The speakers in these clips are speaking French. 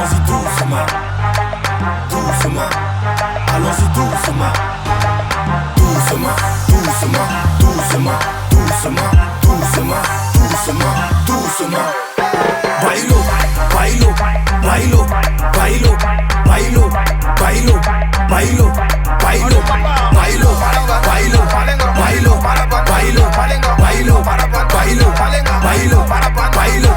Allons-y doucement, doucement. Allons-y doucement, doucement, doucement, doucement, doucement, doucement, doucement, doucement. Bailo, bailo, bailo, bailo, bailo, bailo, bailo, bailo, bailo, bailo, bailo, bailo, bailo, bailo, bailo.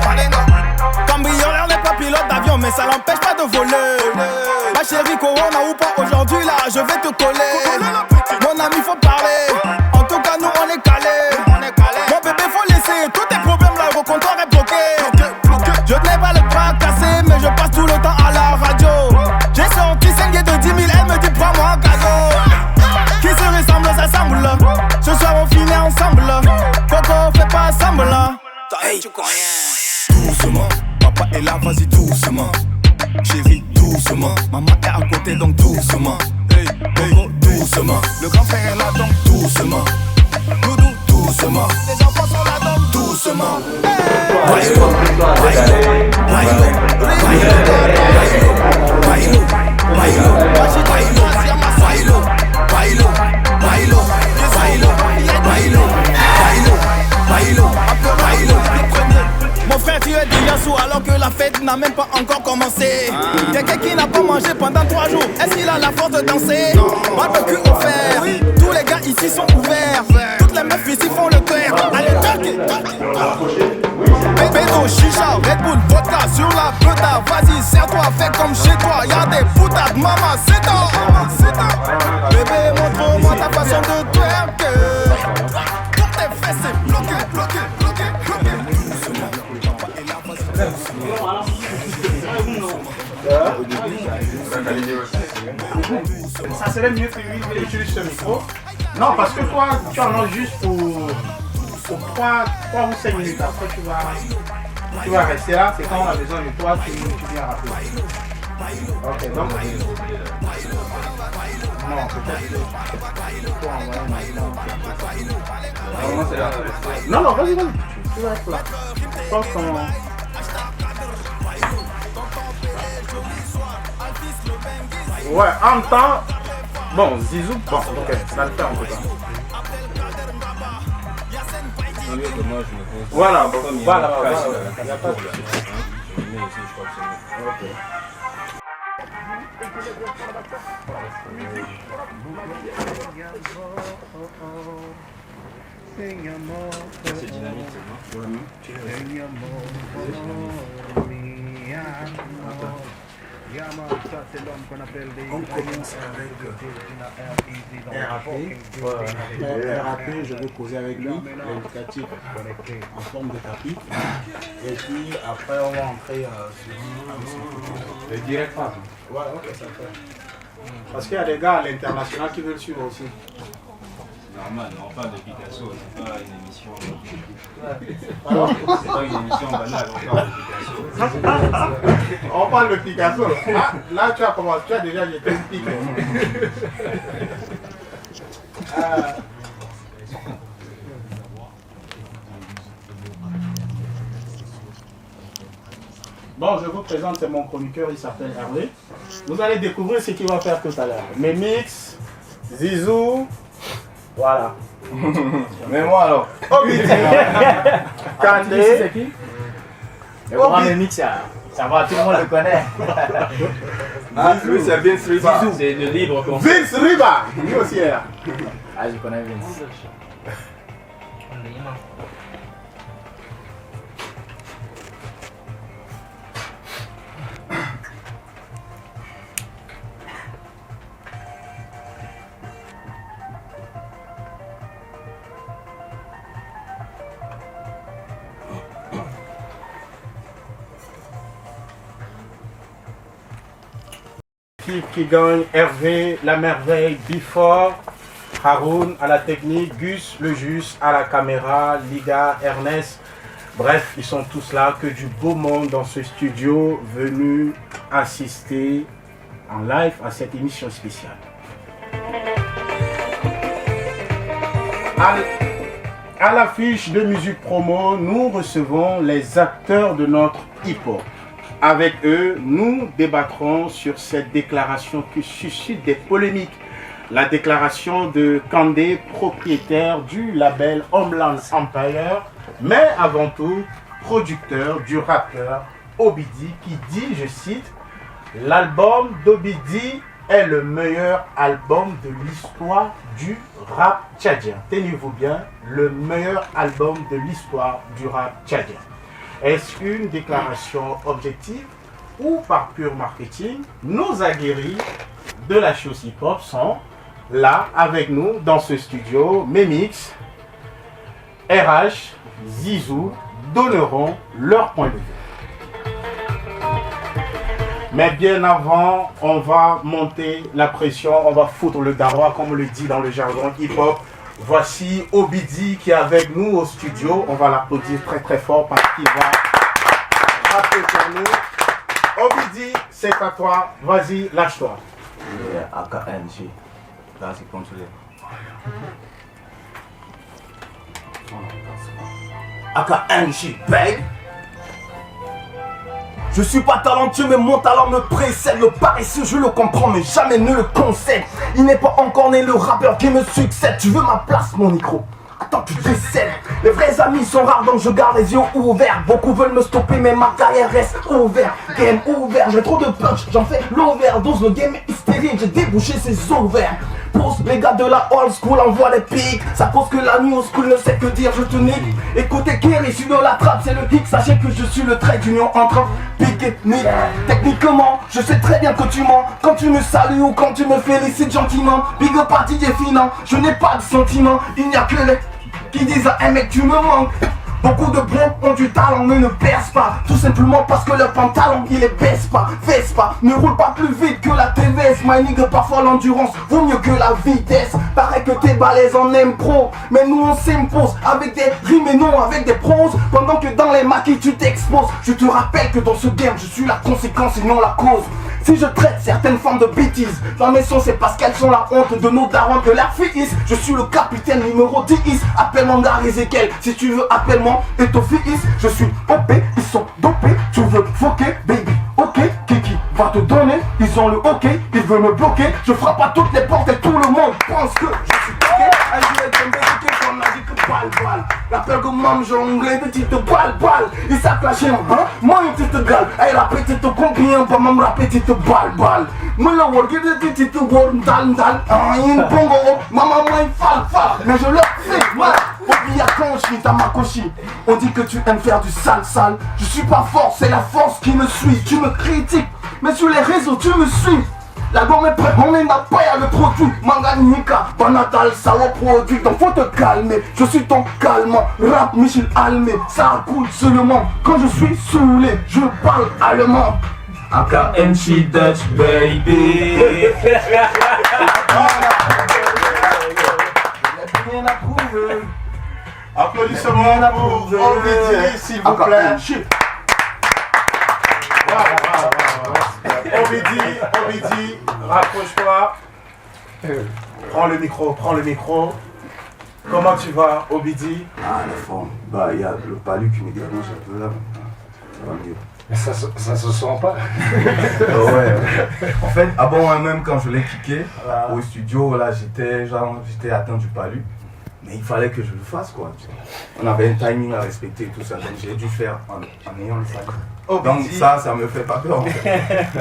Cambrioleur n'est pas pilote d'avion, mais ça l'empêche pas de voler. Ma chérie, Corona ou pas, aujourd'hui là, je vais te coller. Mon ami, faut parler. En tout cas, nous on est calé. Mon bébé, faut laisser tous tes problèmes là, au comptoir est bloqué. Je n'ai pas le bras cassé, mais je passe tout le temps à la radio. J'ai sorti 5 de 10 000, elle me dit prends-moi un cadeau. Qui se ressemble, s'assemble. Ce soir on finit ensemble. Coco, fais pas semblant. Hey, tu connais. Doucement, papa est là, vas-y doucement. Chérie, doucement. Maman est à côté, donc doucement. Hey, hey, doucement. Le grand frère est là, donc doucement. Doudou, doucement. Les enfants sont là, donc doucement. Bailo, bailo, bailo, bailo, bailo, bailo, bailo, bailo, bailo, bailo, bailo, bailo. Mon frère, tu es déjà sous alors que la fête n'a même pas encore commencé. Quelqu'un qui n'a pas mangé pendant 3 jours, est-ce qu'il a la force de danser? Barbecue offert, tous les gars ici sont ouverts. Toutes les meufs ici font le cœur. Allez, toque. Bédo, chicha, Red Bull, vodka sur la peta. Vas-y, serre-toi, fais comme chez toi. Y'a des boutades, maman, c'est toi. Bébé, montre-moi ta façon de twerker. Pour tes fesses, c'est bloqué, bloqué, bloqué, bloqué. Ça serait mieux que lui utilise ce micro. Non, parce que toi, tu en as juste pour 3 ou 5 minutes. Après, tu vas rester là. C'est quand on a besoin de toi, tu viens rappeler. Ok, donc. Non, peut-être. Non, non, vas-y. Tu vas être là. Je pense qu'on. Ouais, en même temps. Bon, Zizou, bon, ok, ça le fait en tout cas. Voilà, bon, voilà. Il n'y a pas de souci. Je mets ici, je crois que c'est dynamique, c'est bon. On commence avec RAP, je vais causer avec lui, l'indicatif en forme de tapis. Et puis après on va entrer sur le direct phase. Ouais, ok, ça fait. Parce qu'il y a des gars à l'international qui veulent suivre aussi. Normal, on parle de Picasso, c'est pas une émission. Alors, c'est pas une émission banale, on parle de Picasso. on parle de Picasso. Ah, là tu as commencé, tu as déjà jeté une pique. Bon, je vous présente, c'est mon chroniqueur, il s'appelle Hervé. Vous allez découvrir ce qu'il va faire tout à l'heure. Mes mix, Zizou, voilà. Mais moi alors. Obiti, Kandé, C'est qui? Le grand Mix, ça va, tout le monde le connaît. Ah, lui c'est Vince Riba. C'est le libre qu'on Vince Riba, lui aussi est là. Ah, je connais Vince. Qui gagne, Hervé, la merveille, Before, Haroun à la technique, Gus, le Jus à la caméra, Liga, Ernest. Bref, ils sont tous là, que du beau monde dans ce studio, venu assister en live à cette émission spéciale. À l'affiche de Musique Promo, nous recevons les acteurs de notre hip-hop. avec eux, nous débattrons sur cette déclaration qui suscite des polémiques. La déclaration de Kandé, propriétaire du label Homeland Empire, mais avant tout, producteur du rappeur Obidi, qui dit, je cite, « L'album d'Obidi est le meilleur album de l'histoire du rap tchadien. » Tenez-vous bien, le meilleur album de l'histoire du rap tchadien. Est-ce une déclaration objective ou par pur marketing? Nos aguerris de la chose hip-hop sont là avec nous dans ce studio. Memix, RH, Zizou donneront leur point de vue. Mais bien avant, on va monter la pression, on va foutre le dawa, comme on le dit dans le jargon hip-hop. Voici Obidi qui est avec nous au studio. On va l'applaudir très très fort parce qu'il va rappeler pour nous. Obidi, c'est à toi. Vas-y, lâche-toi. AKNG. Là, c'est contrôlé. AKNG, babe. Je suis pas talentueux mais mon talent me précède. Le paresseux je le comprends mais jamais ne le concède. Il n'est pas encore né le rappeur qui me succède. Tu veux ma place mon micro? Attends tu décèdes. Les vrais amis sont rares donc je garde les yeux ouverts. Beaucoup veulent me stopper mais ma carrière reste ouverte. Game ouvert, j'ai trop de punch, j'en fais l'overdose. Le game est hystérique, j'ai débouché ses ovaires. Pose les gars de la old school envoie des pics. Ça pose que la new school ne sait que dire je te nique. Écoutez Kerry, issu de la trappe c'est le hic. Sachez que je suis le trait d'union entre pique et nique. Techniquement je sais très bien que tu mens quand tu me salues ou quand tu me félicites gentiment. Big up party définant, je n'ai pas de sentiments. Il n'y a que les qui disent à un mec tu me manques. Beaucoup de bons ont du talent mais ne percent pas. Tout simplement parce que leur pantalon il est baisse pas. Ne roule pas plus vite que la TVS. My nigga parfois l'endurance vaut mieux que la vitesse. Paraît que t'es balèze en impro, mais nous on s'impose avec des rimes et non avec des proses. Pendant que dans les maquis tu t'exposes. Je te rappelle que dans ce game je suis la conséquence et non la cause. Si je traite certaines formes de bêtises dans mes sons c'est parce qu'elles sont la honte de nos darons que leur fils. Je suis le capitaine numéro 10. Appelle-moi Gary Ezekiel si tu veux appelle-moi et ton fils. Je suis OP, ils sont dopés. Tu veux foquer baby, ok. Kiki va te donner, ils ont le ok. Ils veulent me bloquer, je frappe à toutes les portes et tout le monde pense que je suis bloqué. Un jouet de médiqué comme la dit que balle. L'appel que mam jongle, petite balle. Ils savent la chaîne, hein. Moi une petite gale, elle a petite combien, pas même la petite balle. Moi la work, il est petite work, dal. Une bongo, maman moi il fall. Mais je le fais, mal. Oublie à quand je suis à ma cochine. On dit que tu aimes faire du sale. Je suis pas fort, c'est la force qui me suit. Tu me critiques, mais sur les réseaux tu me suis. L'album est prêt, on est n'a pas à le produit. Manganika, Panatal, ça va produit. Donc faut te calmer, je suis ton calme. Rap Michel Almé, ça coule seulement quand je suis saoulé, je parle allemand. AKNG Dutch baby. Rien à prouver. Applaudissements pour Obidi, s'il vous plaît. Obidi, rapproche-toi. Prends le micro. Comment tu vas, Obidi? Ah la forme. Bah il y a le palu qui me dérange un peu là. Ça va mieux. Mais ça se sent pas. Ouais. En fait, même quand je l'ai kické au studio, là j'étais atteint du palu. Mais il fallait que je le fasse quoi. On avait un timing à respecter et tout ça, donc j'ai dû faire en ayant le sac. Donc ça me fait pas peur.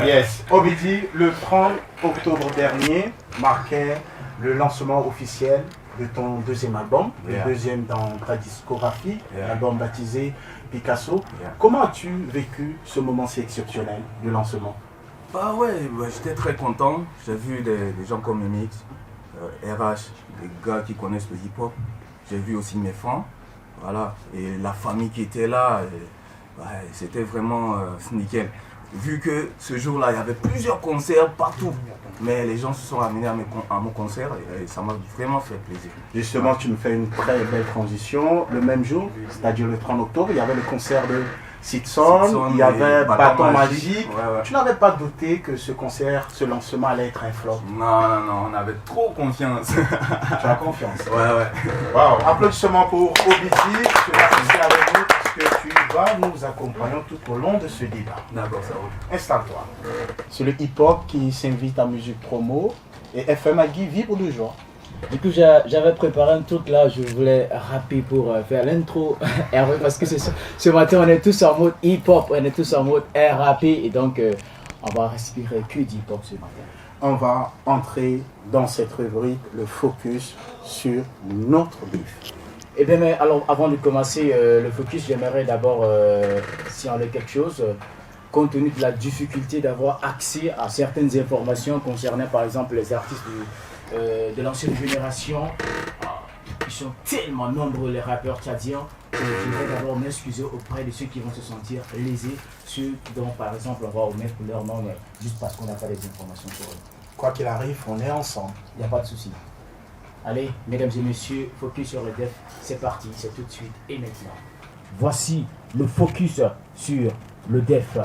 Yes. Obidi, le 30 octobre dernier marquait le lancement officiel de ton deuxième album, le deuxième dans ta discographie, l'album baptisé Picasso. Comment as-tu vécu ce moment si exceptionnel du lancement? Bah ouais, j'étais très content. J'ai vu des gens comme Memix, RH, des gars qui connaissent le hip-hop. J'ai vu aussi mes fans, voilà, et la famille qui était là. C'était vraiment nickel. Vu que ce jour-là, il y avait plusieurs concerts partout. Mais les gens se sont amenés à mon concert et ça m'a vraiment fait plaisir. Justement, tu me fais une très belle transition. Le même jour, c'est-à-dire le 30 octobre, il y avait le concert de Sitson, il y avait Bâton Magique. Ouais. Tu n'avais pas douté que ce concert, ce lancement allait être un flop? Non, on avait trop confiance. Tu as confiance? Ouais. Wow. Applaudissements pour Obidi, tu vas rester avec nous parce que tu va nous accompagner tout au long de ce débat. D'accord, ça roule. Installe-toi. C'est le hip-hop qui s'invite en musique promo et FM Agui vibre de joie. Du coup, j'avais préparé un truc là, je voulais rapper pour faire l'intro Hervé, parce que ce matin, on est tous en mode hip-hop, on est tous en mode RAP, et donc on va respirer que d'hip-hop ce matin. On va entrer dans cette rubrique, le focus sur notre bif. Eh bien, mais alors, avant de commencer le focus, j'aimerais d'abord signaler quelque chose. Compte tenu de la difficulté d'avoir accès à certaines informations concernant par exemple les artistes de l'ancienne génération, ils sont tellement nombreux les rappeurs tchadiens, je vais d'abord m'excuser auprès de ceux qui vont se sentir lésés, ceux dont par exemple on va omettre leur nom juste parce qu'on n'a pas les informations sur eux. Quoi qu'il arrive, on est ensemble. Il n'y a pas de souci. Allez, mesdames et messieurs, focus sur le def, c'est parti, c'est tout de suite et maintenant. Voici le focus sur le def.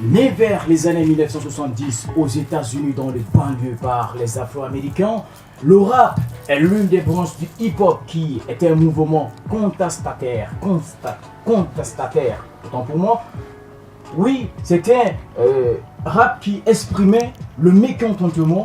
Né vers les années 1970 aux États-Unis dans les banlieues par les Afro-Américains, le rap est l'une des branches du hip-hop qui était un mouvement contestataire. Autant pour moi, oui, c'était un rap qui exprimait le mécontentement.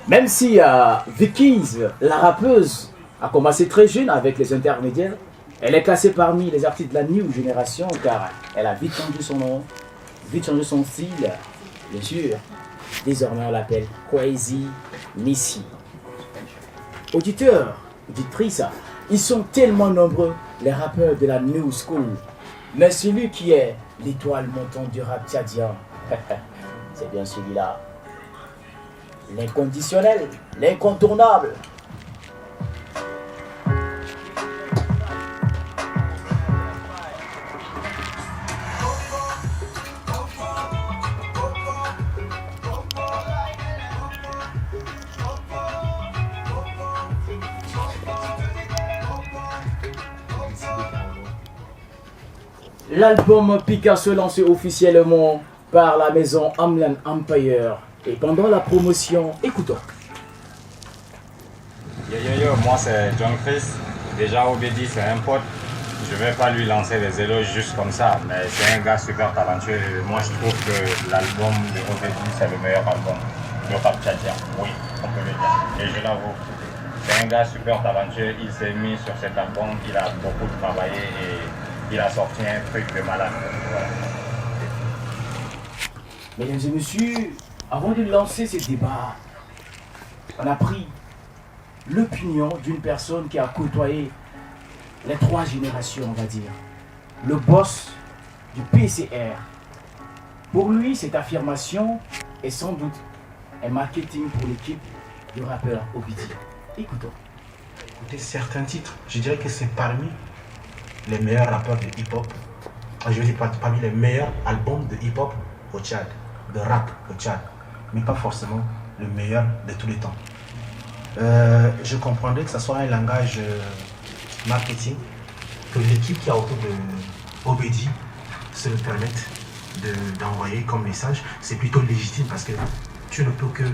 Même si Vicky's, la rappeuse, a commencé très jeune avec les intermédiaires, elle est classée parmi les artistes de la New Génération car elle a vite changé son nom, vite changé son style, bien sûr. Désormais on l'appelle Crazy Missy. Auditeurs, auditrices, ils sont tellement nombreux, les rappeurs de la New School. Mais celui qui est l'étoile montante du rap tchadien, c'est bien celui-là. L'inconditionnel, l'incontournable. L'album Picasso lancé officiellement par la maison Hamlin Empire. Et pendant la promotion, écoutons. Yo, moi c'est John Chris. Déjà Obedi c'est un pote. Je vais pas lui lancer des éloges juste comme ça, mais c'est un gars super talentueux. Moi je trouve que l'album de Obedi c'est le meilleur album de rap tchadien. Oui, on peut le dire. Et je l'avoue. C'est un gars super talentueux. Il s'est mis sur cet album, il a beaucoup travaillé et il a sorti un truc de malade. Voilà. Mesdames et messieurs, avant de lancer ce débat, on a pris l'opinion d'une personne qui a côtoyé les 3 générations, on va dire. Le boss du PCR. Pour lui, cette affirmation est sans doute un marketing pour l'équipe du rappeur Obidi. Écoutons. Écoutez, certains titres, je dirais que c'est parmi les meilleurs rappeurs de hip-hop. Je veux dire parmi les meilleurs albums de hip-hop au Tchad, de rap au Tchad. Mais pas forcément le meilleur de tous les temps. Je comprendrais que ce soit un langage marketing, que l'équipe qui a autour de Obedi se le permette d'envoyer comme message. C'est plutôt légitime parce que tu ne peux que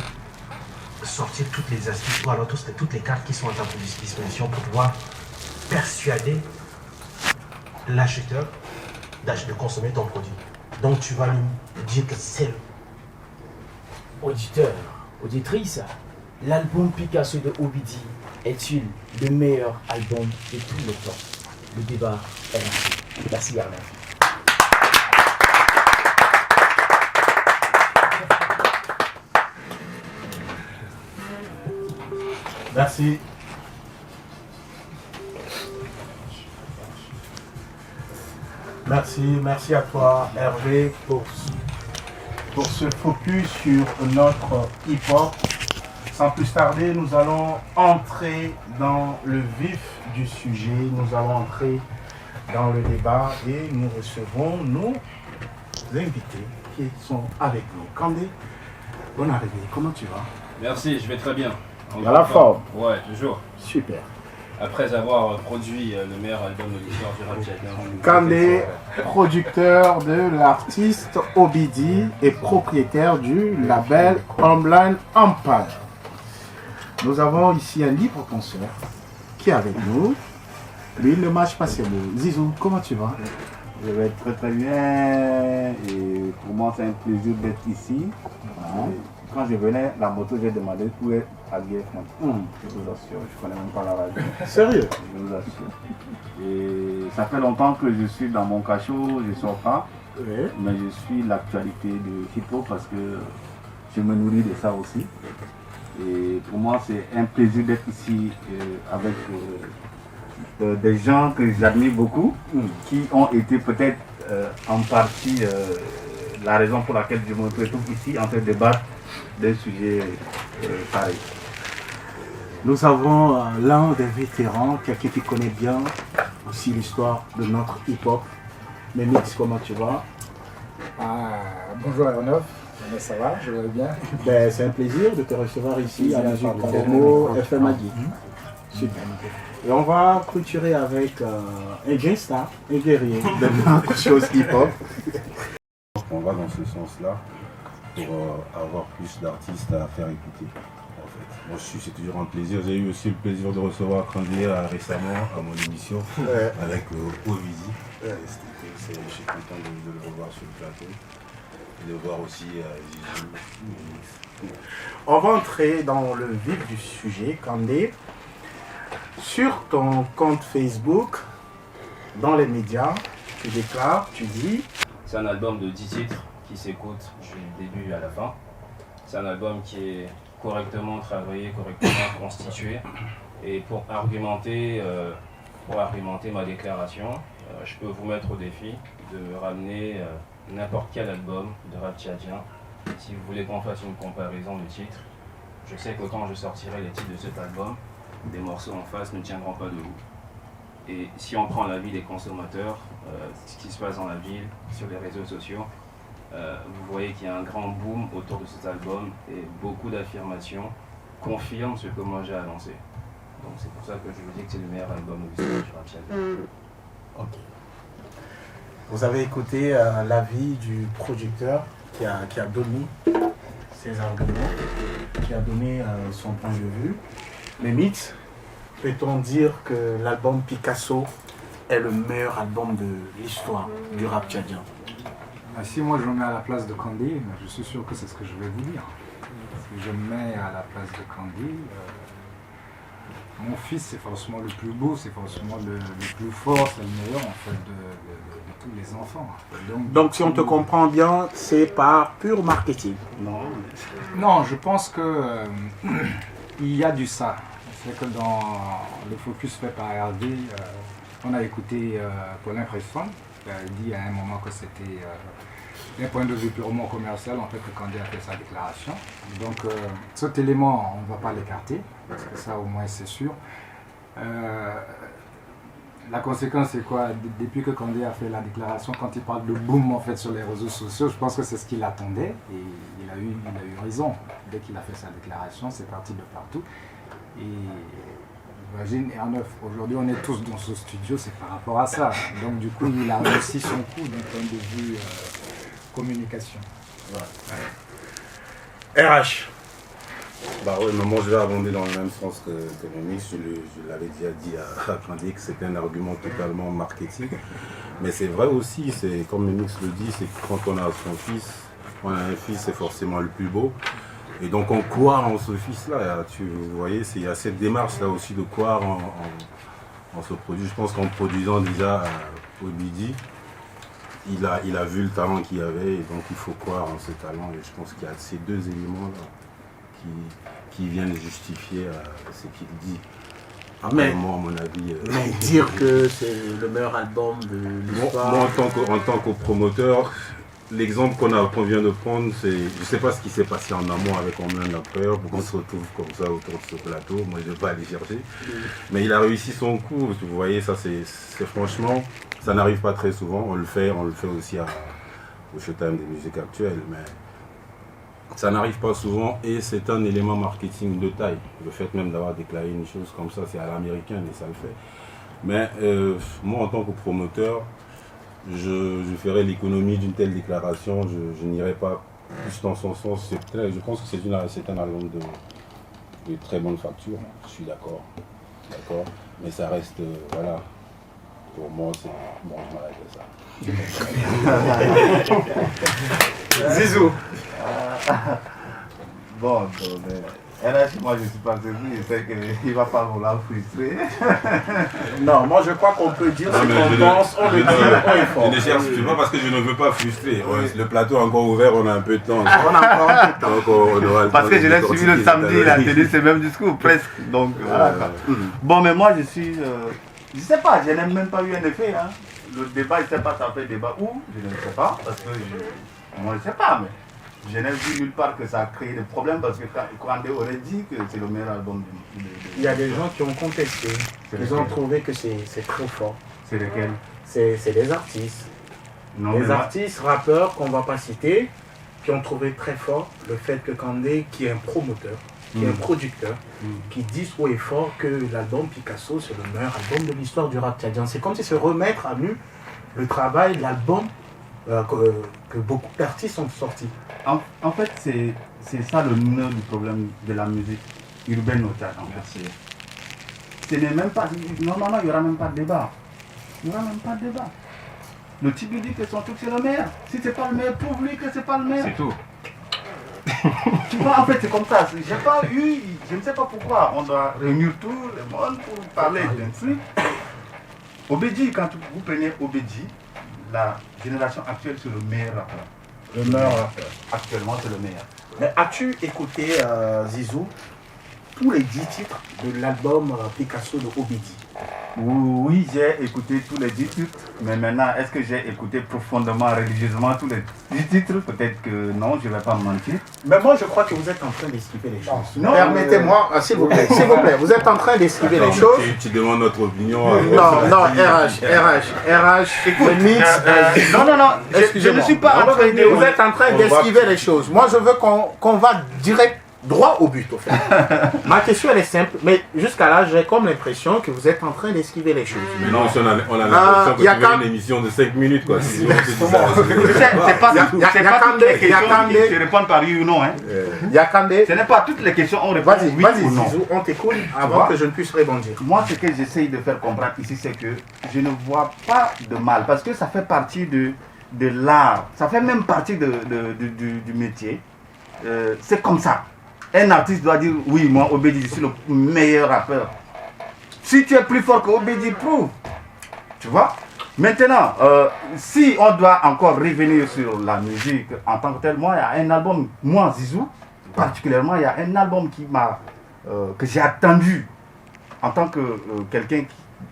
sortir toutes les astuces ou alors toutes les cartes qui sont à ta disposition pour pouvoir persuader l'acheteur de consommer ton produit. Donc tu vas lui dire que c'est Auditeurs, auditrices, l'album Picasso de Obidi est-il le meilleur album de tous les temps? Le débat est lancé. Merci Garnet. Merci. Merci à toi Hervé pour ce focus sur notre hip-hop. Sans plus tarder, nous allons entrer dans le vif du sujet, nous allons entrer dans le débat et nous recevons nos invités qui sont avec nous. Kandé, bonne arrivée, comment tu vas? Merci, je vais très bien. Dans la forme. Ouais, toujours. Super. Après avoir produit le meilleur album de l'histoire du rap tchadien. Kandé, producteur de l'artiste Obidi et propriétaire du label Homeland Empire. Nous avons ici un libre penseur qui est avec nous. Lui, il ne marche pas ses mots. Zizou, comment tu vas? Je vais très très bien et pour moi c'est un plaisir d'être ici. Quand je venais, la moto, j'ai demandé où est Aguirre. Je vous assure, je connais même pas la radio. Sérieux? Je vous assure. Et ça fait longtemps que je suis dans mon cachot, je ne sors pas. Oui. Mais je suis l'actualité de hip-hop parce que je me nourris de ça aussi. Et pour moi, c'est un plaisir d'être ici avec des gens que j'admire beaucoup, qui ont été peut-être en partie la raison pour laquelle je me retrouve ici en train de débattre d'un sujet pareil. Nous avons l'un des vétérans, quelqu'un qui connaît bien aussi l'histoire de notre hip-hop. Memix, comment tu vas? Bonjour Aéronef, ça va, je vais bien. Ben, c'est un plaisir de te recevoir ici à la Promo FM Agui. Super. Et on va clôturer avec un gangsta, un guerrier de notre chose hip-hop. On va dans ce sens-là pour avoir plus d'artistes à faire écouter. En fait. Moi, c'est toujours un plaisir. J'ai eu aussi le plaisir de recevoir Kandé récemment à mon émission avec Ovidi. Je suis content de le revoir sur le plateau et de voir aussi Zizou. On va entrer dans le vif du sujet, Kandé. Sur ton compte Facebook, dans les médias, tu déclares, tu dis... C'est un album de 10 titres qui s'écoute du début à la fin. C'est un album qui est correctement travaillé, correctement constitué. Et pour argumenter ma déclaration, je peux vous mettre au défi de me ramener n'importe quel album de rap tchadien. Si vous voulez qu'on fasse une comparaison de titres, je sais que quand je sortirai les titres de cet album, des morceaux en face ne tiendront pas debout. Et si on prend l'avis des consommateurs, ce qui se passe dans la ville, sur les réseaux sociaux, vous voyez qu'il y a un grand boom autour de cet album et beaucoup d'affirmations confirment ce que moi j'ai annoncé. Donc c'est pour ça que je vous dis que c'est le meilleur album de l'histoire du rap tchadien. Ok. Vous avez écouté l'avis du producteur qui a donné ses arguments, qui a donné son point de vue. Mais Mix, peut-on dire que l'album Picasso est le meilleur album de l'histoire du rap tchadien? Si moi je me mets à la place de Kandé, je suis sûr que c'est ce que je vais vous dire. Si je me mets à la place de Kandé, mon fils c'est forcément le plus beau, c'est forcément le plus fort, c'est le meilleur en fait de tous les enfants. Donc si on te comprend bien, c'est par pur marketing. Non, je pense que il y a du ça. C'est que dans le focus fait par Hervé, on a écouté Paulin Presson, qui a dit à un moment que c'était d'un point de vue purement commercial, en fait, que Kandé a fait sa déclaration. Donc cet élément, on ne va pas l'écarter, parce que ça au moins c'est sûr. La conséquence c'est quoi? Depuis que Kandé a fait la déclaration, quand il parle de boom en fait sur les réseaux sociaux, je pense que c'est ce qu'il attendait et il a eu raison. Dès qu'il a fait sa déclaration, c'est parti de partout. Et imagine, aujourd'hui on est tous dans ce studio, c'est par rapport à ça. Donc du coup il a réussi son coup d'un point de vue communication. RH. Bah oui, mais moi je vais abonder dans le même sens que Memix. Je l'avais déjà dit à Kandé que c'était un argument totalement marketing. Mais c'est vrai aussi, c'est comme Memix le dit, c'est que quand on a son fils, on a un fils, c'est forcément le plus beau. Et donc on croit en ce fils-là. Vous voyez, il y a cette démarche-là aussi de croire en ce produit. Je pense qu'en produisant déjà Obidi, il a vu le talent qu'il y avait et donc il faut croire en ce talent. Et je pense qu'il y a ces deux éléments-là qui viennent justifier ce qu'il dit. Après, moi, à mon avis... mais dire que c'est le meilleur album de l'histoire... Moi, en tant que promoteur, l'exemple qu'on vient de prendre, c'est... Je ne sais pas ce qui s'est passé en amont avec Homeland après, pourquoi on se retrouve comme ça autour de ce plateau. Moi, je ne vais pas aller chercher. Mais il a réussi son coup. Vous voyez, ça, c'est franchement... Ça n'arrive pas très souvent. On le fait aussi au Showtime des musiques actuelles. Mais ça n'arrive pas souvent et c'est un élément marketing de taille. Le fait même d'avoir déclaré une chose comme ça, c'est à l'américaine et ça le fait. Mais moi, en tant que promoteur, je ferai l'économie d'une telle déclaration. Je n'irai pas plus dans son sens. Je pense que c'est un album de très bonne facture. Je suis d'accord. Mais ça reste, voilà. Pour moi, c'est... Bon, je m'arrête de ça. Zizou. Bon, RH, moi je ne suis pas sûr, je sais qu'il ne va pas vouloir frustrer. Non, moi je crois qu'on peut dire ce qu'on pense, on le dit, on est fort. Je ne cherche pas parce que je ne veux pas frustrer. Le plateau est encore ouvert, on a un peu de temps. On a encore un peu de temps. Parce que je l'ai suivi le samedi, il a tenu ce même discours, presque. Donc, bon, mais moi je suis... je ne sais pas, je n'ai même pas eu un effet. Hein. Le débat, je ne sais pas, ça fait débat où, je ne sais pas, parce que moi je ne sais pas, mais je n'ai vu nulle part que ça a créé des problèmes, parce que Kandé aurait dit que c'est le meilleur album du... Il y a des gens qui ont contesté, ils ont trouvé que c'est trop fort. C'est lequel? C'est les artistes. Non, les artistes, rappeurs qu'on ne va pas citer, qui ont trouvé très fort le fait que Kandé, qui est un promoteur, qui est un producteur, qui dit haut et fort que l'album Picasso, c'est le meilleur album de l'histoire du rap tchadien. C'est comme si se remettre à nu le travail, l'album que beaucoup d'artistes ont sorti. En fait, c'est ça le nœud du problème de la musique urbaine au Tchad. Merci. Ce n'est même pas... Normalement, il n'y aura même pas de débat. Il n'y aura même pas de débat. Le type dit que son truc c'est le meilleur. Si c'est pas le meilleur, prouve lui que c'est pas le meilleur. C'est tout. Tu vois, en fait, c'est comme ça. J'ai pas eu... Je ne sais pas pourquoi. On doit réunir tout le monde pour parler d'un truc. Obedi, quand vous prenez Obedi, la génération actuelle, c'est le meilleur rappeur. Le meilleur rappeur. Actuellement, c'est le meilleur. Mais as-tu écouté, Zizou, tous les 10 titres de l'album Picasso de Obedi? Oui, j'ai écouté tous les 10 titres, mais maintenant, est-ce que j'ai écouté profondément, religieusement tous les 10 titres? Peut-être que non, je ne vais pas mentir. Mais moi, je crois que vous êtes en train d'esquiver les choses. Non, permettez-moi, s'il vous plaît, vous êtes en train d'esquiver les choses. Tu demandes notre opinion. Non, RH, écoute, non, je ne suis pas en train de... Vous êtes en train d'esquiver les choses. Moi, je veux qu'on va direct droit au but, au fait. Ma question, elle est simple, mais jusqu'à là, j'ai comme l'impression que vous êtes en train d'esquiver les choses. Mais non, on a l'impression que tu veux une émission de 5 minutes, quoi. C'est pas toutes les questions qui se répondent par oui ou non. Ce n'est pas toutes les questions on répond oui ou non. Zizou, on t'écoute avant que je ne puisse répondre. Moi, ce que j'essaye de faire comprendre ici, c'est que je ne vois pas de mal, parce que ça fait partie de l'art, ça fait même partie du métier. C'est comme ça. Un artiste doit dire oui, moi Obedi, je suis le meilleur rappeur. Si tu es plus fort que Obedi, prouve. Tu vois? Maintenant, si on doit encore revenir sur la musique en tant que tel, moi, il y a un album, moi Zizou, particulièrement, il y a un album que j'ai attendu en tant que quelqu'un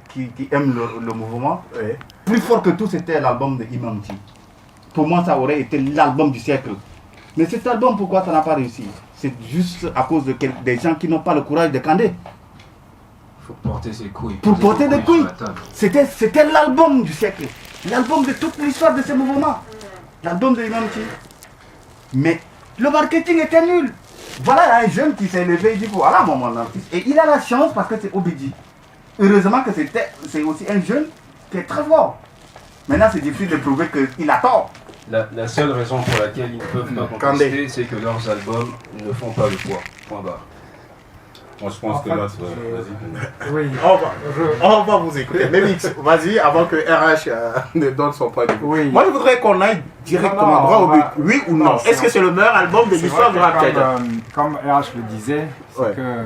qui aime le mouvement. Plus fort que tout, c'était l'album de Imam T. Pour moi, ça aurait été l'album du siècle. Mais cet album, pourquoi ça n'a pas réussi? C'est juste à cause des gens qui n'ont pas le courage de Kandé. Il faut porter ses couilles. Pour porter des couilles. C'était l'album du siècle. L'album de toute l'histoire de ce mouvement. L'album de Imam T. Mais le marketing était nul. Voilà un jeune qui s'est levé et dit voilà mon artiste. Et il a la chance parce que c'est Obedi. Heureusement que c'est aussi un jeune qui est très fort. Maintenant, c'est difficile de prouver qu'il a tort. La seule raison pour laquelle ils ne peuvent pas contester, c'est que leurs albums ne font pas le poids. Point barre. Moi, je pense que là, vas-y. Oui, on va vous écouter. Mais Mix, vas-y, avant que RH ne donne son point de vue. Oui. Moi, je voudrais qu'on aille directement droit au but. Oui ou non? Est-ce que c'est le meilleur album de l'histoire du rap tchadien? Comme RH le disait, c'est que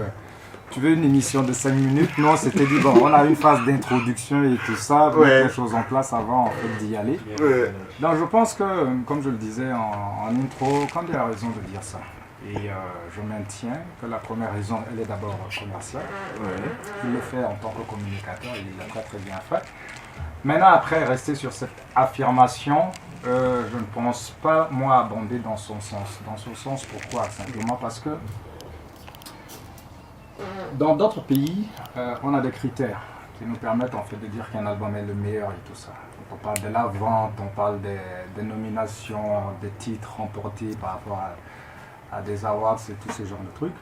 tu veux une émission de 5 minutes. Non, c'était dit, bon, on a une phase d'introduction et tout ça, mettre les choses en place avant en fait, d'y aller. Donc je pense que, comme je le disais en intro, Kandé a raison de dire ça. Et je maintiens que la première raison, elle est d'abord commerciale. Il le fait en tant que communicateur, il l'a très très bien fait. Maintenant, après, rester sur cette affirmation, je ne pense pas, moi, abonder dans son sens. Dans son sens, pourquoi? Simplement parce que dans d'autres pays, on a des critères qui nous permettent en fait de dire qu'un album est le meilleur et tout ça. On parle de la vente, on parle des nominations, des titres remportés par rapport à des awards et tous ces genres de trucs.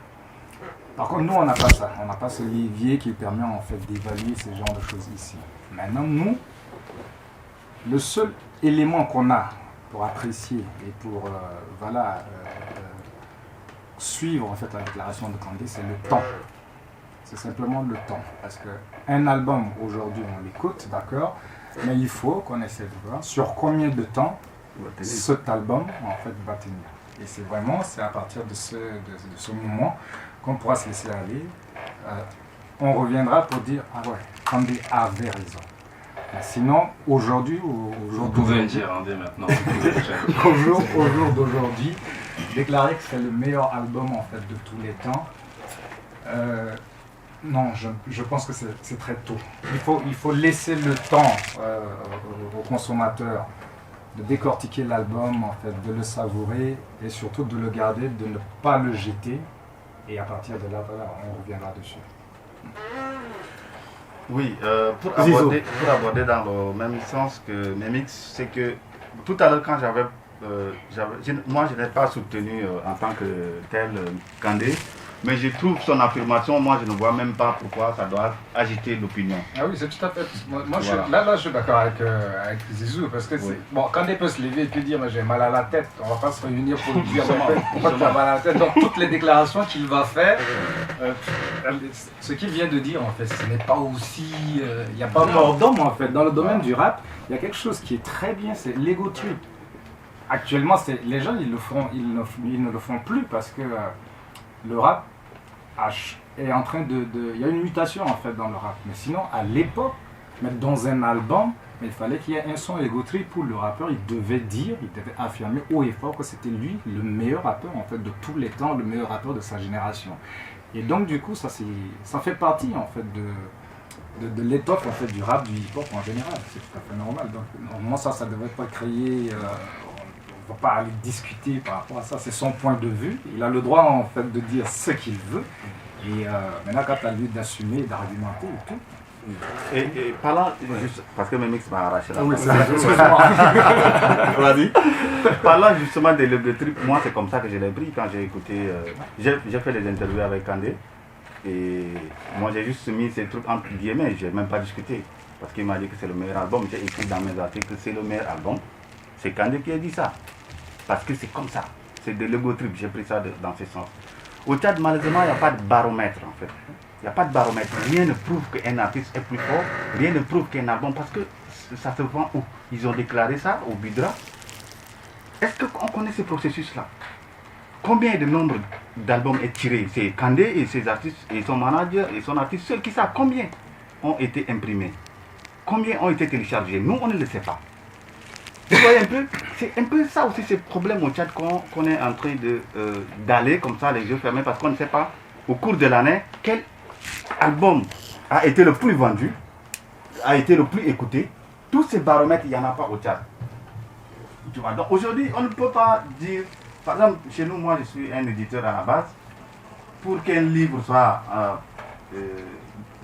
Par contre, nous, on n'a pas ça. On n'a pas ce levier qui permet en fait d'évaluer ces genres de choses ici. Maintenant, nous, le seul élément qu'on a pour apprécier et pour suivre en fait la déclaration de Kandé, c'est le temps. C'est simplement le temps. Parce qu'un album, aujourd'hui, on l'écoute, d'accord, mais il faut qu'on essaie de voir sur combien de temps cet album en fait va tenir. Et c'est à partir de ce moment qu'on pourra se laisser aller. On reviendra pour dire, ah ouais, Kandé avait raison. Mais sinon, aujourd'hui, vous pouvez le dire, dès maintenant. au jour d'aujourd'hui, déclarer que c'est le meilleur album en fait de tous les temps, non, je pense que c'est très tôt. Il faut laisser le temps aux consommateurs de décortiquer l'album, en fait, de le savourer et surtout de le garder, de ne pas le jeter. Et à partir de là, voilà, on reviendra dessus. Oui, pour aborder dans le même sens que Memix, c'est que tout à l'heure quand moi je n'ai pas soutenu en tant que tel Kandé, mais je trouve son affirmation, moi je ne vois même pas pourquoi ça doit agiter l'opinion. Ah oui, c'est tout à fait. Moi Voilà. je suis d'accord avec Zizou, parce que bon, Kandé peut se lever et puis dire j'ai mal à la tête, on va pas se réunir pour dire pourquoi tu as mal à la tête. Donc toutes les déclarations qu'il va faire, ce qu'il vient de dire en fait, ce n'est pas aussi, il n'y a pas mort d'homme en fait. Dans le domaine du rap, il y a quelque chose qui est très bien, c'est l'ego trip. Actuellement, les gens ils ne le font plus parce que le rap est en train il y a une mutation en fait dans le rap. Mais sinon, à l'époque, mettre dans un album, il fallait qu'il y ait un son ego trip où le rappeur il devait affirmer haut et fort que c'était lui le meilleur rappeur en fait de tous les temps, le meilleur rappeur de sa génération. Et donc du coup, ça fait partie en fait de l'étoffe en fait du rap, du hip-hop en général. C'est tout à fait normal. Donc normalement ça ne devait pas créer. On ne va pas aller discuter par rapport à ça, c'est son point de vue. Il a le droit en fait de dire ce qu'il veut. Et maintenant, quand tu as lui d'assumer, d'argumenter et tout. Et parlant, juste, parce que Memix m'a arraché la Vas-y. Parlant justement de l'ego trip, moi c'est comme ça que je l'ai pris quand j'ai écouté. J'ai fait des interviews avec Kandé. Et moi j'ai juste mis ces trucs entre guillemets, je n'ai même pas discuté. Parce qu'il m'a dit que c'est le meilleur album. J'ai écrit dans mes articles que c'est le meilleur album. C'est Kandé qui a dit ça. Parce que c'est comme ça. C'est de l'ego trip. J'ai pris ça dans ce sens. Au Tchad, malheureusement, il n'y a pas de baromètre en fait. Il n'y a pas de baromètre. Rien ne prouve qu'un artiste est plus fort. Rien ne prouve qu'un album. Parce que ça se vend où? Ils ont déclaré ça au Bidra. Est-ce qu'on connaît ce processus-là? Combien de nombre d'albums est tiré? C'est Kandé et ses artistes et son manager et son artiste seul qui savent combien ont été imprimés. Combien ont été téléchargés. Nous, on ne le sait pas. Vous voyez un peu, c'est un peu ça aussi, ces problèmes au Tchad qu'on est en train d'aller comme ça, les yeux fermés, parce qu'on ne sait pas, au cours de l'année, quel album a été le plus vendu, a été le plus écouté. Tous ces baromètres, il n'y en a pas au Tchad. Tu vois, donc aujourd'hui, on ne peut pas dire, par exemple, chez nous, moi je suis un éditeur à la base, pour qu'un livre soit,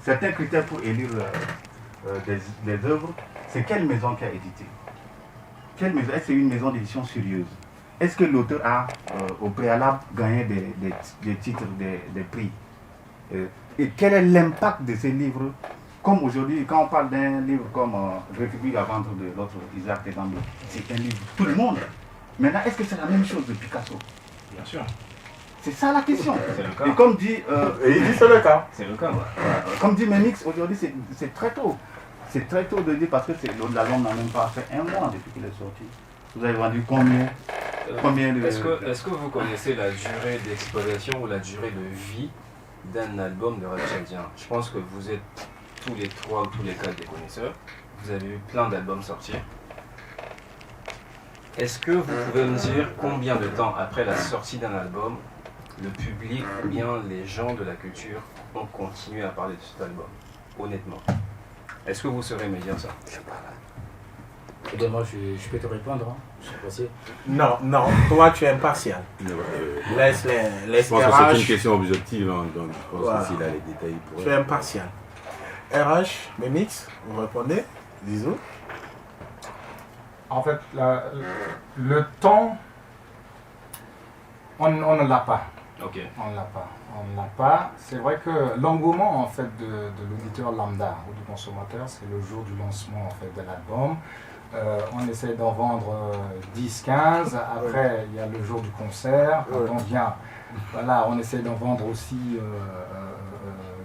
certains critères pour élire des œuvres, c'est quelle maison qui a édité? Quelle maison? Est-ce que c'est une maison d'édition sérieuse? Est-ce que l'auteur a au préalable gagné des titres, des prix? Et quel est l'impact de ces livres? Comme aujourd'hui, quand on parle d'un livre comme République à vendre de l'autre Isaac Tegambe, c'est un livre pour tout le monde. Maintenant, est-ce que c'est la même chose de Picasso? Bien sûr. C'est ça la question. C'est le cas. Et comme dit... il dit c'est le cas. C'est le cas. Comme dit Memix, aujourd'hui, c'est très tôt. C'est très tôt de dire parce que l'album n'a même pas fait un mois depuis qu'il est sorti. Vous avez vendu combien Est-ce que vous connaissez la durée d'exploitation ou la durée de vie d'un album de rap tchadien? Je pense que vous êtes tous les 3 ou tous les 4 des connaisseurs. Vous avez eu plein d'albums sortir. Est-ce que vous pouvez me dire combien de temps après la sortie d'un album le public ou bien les gens de la culture ont continué à parler de cet album, honnêtement? Est-ce que vous saurez me dire ça? Eh bien, moi, je peux te répondre. Hein. Je suis passé. Non, toi tu es impartial. Laisse Je pense que c'est une question objective, hein, donc je pense que s'il a les détails pour... Tu es impartial. RH, Memix, vous répondez? Zizou? En fait, le temps, on ne l'a pas. Ok. On ne l'a pas. C'est vrai que l'engouement en fait de l'auditeur lambda ou du consommateur, c'est le jour du lancement en fait de l'album. On essaie d'en vendre 10-15. Après, il y a le jour du concert. Quand on vient, voilà, on essaie d'en vendre aussi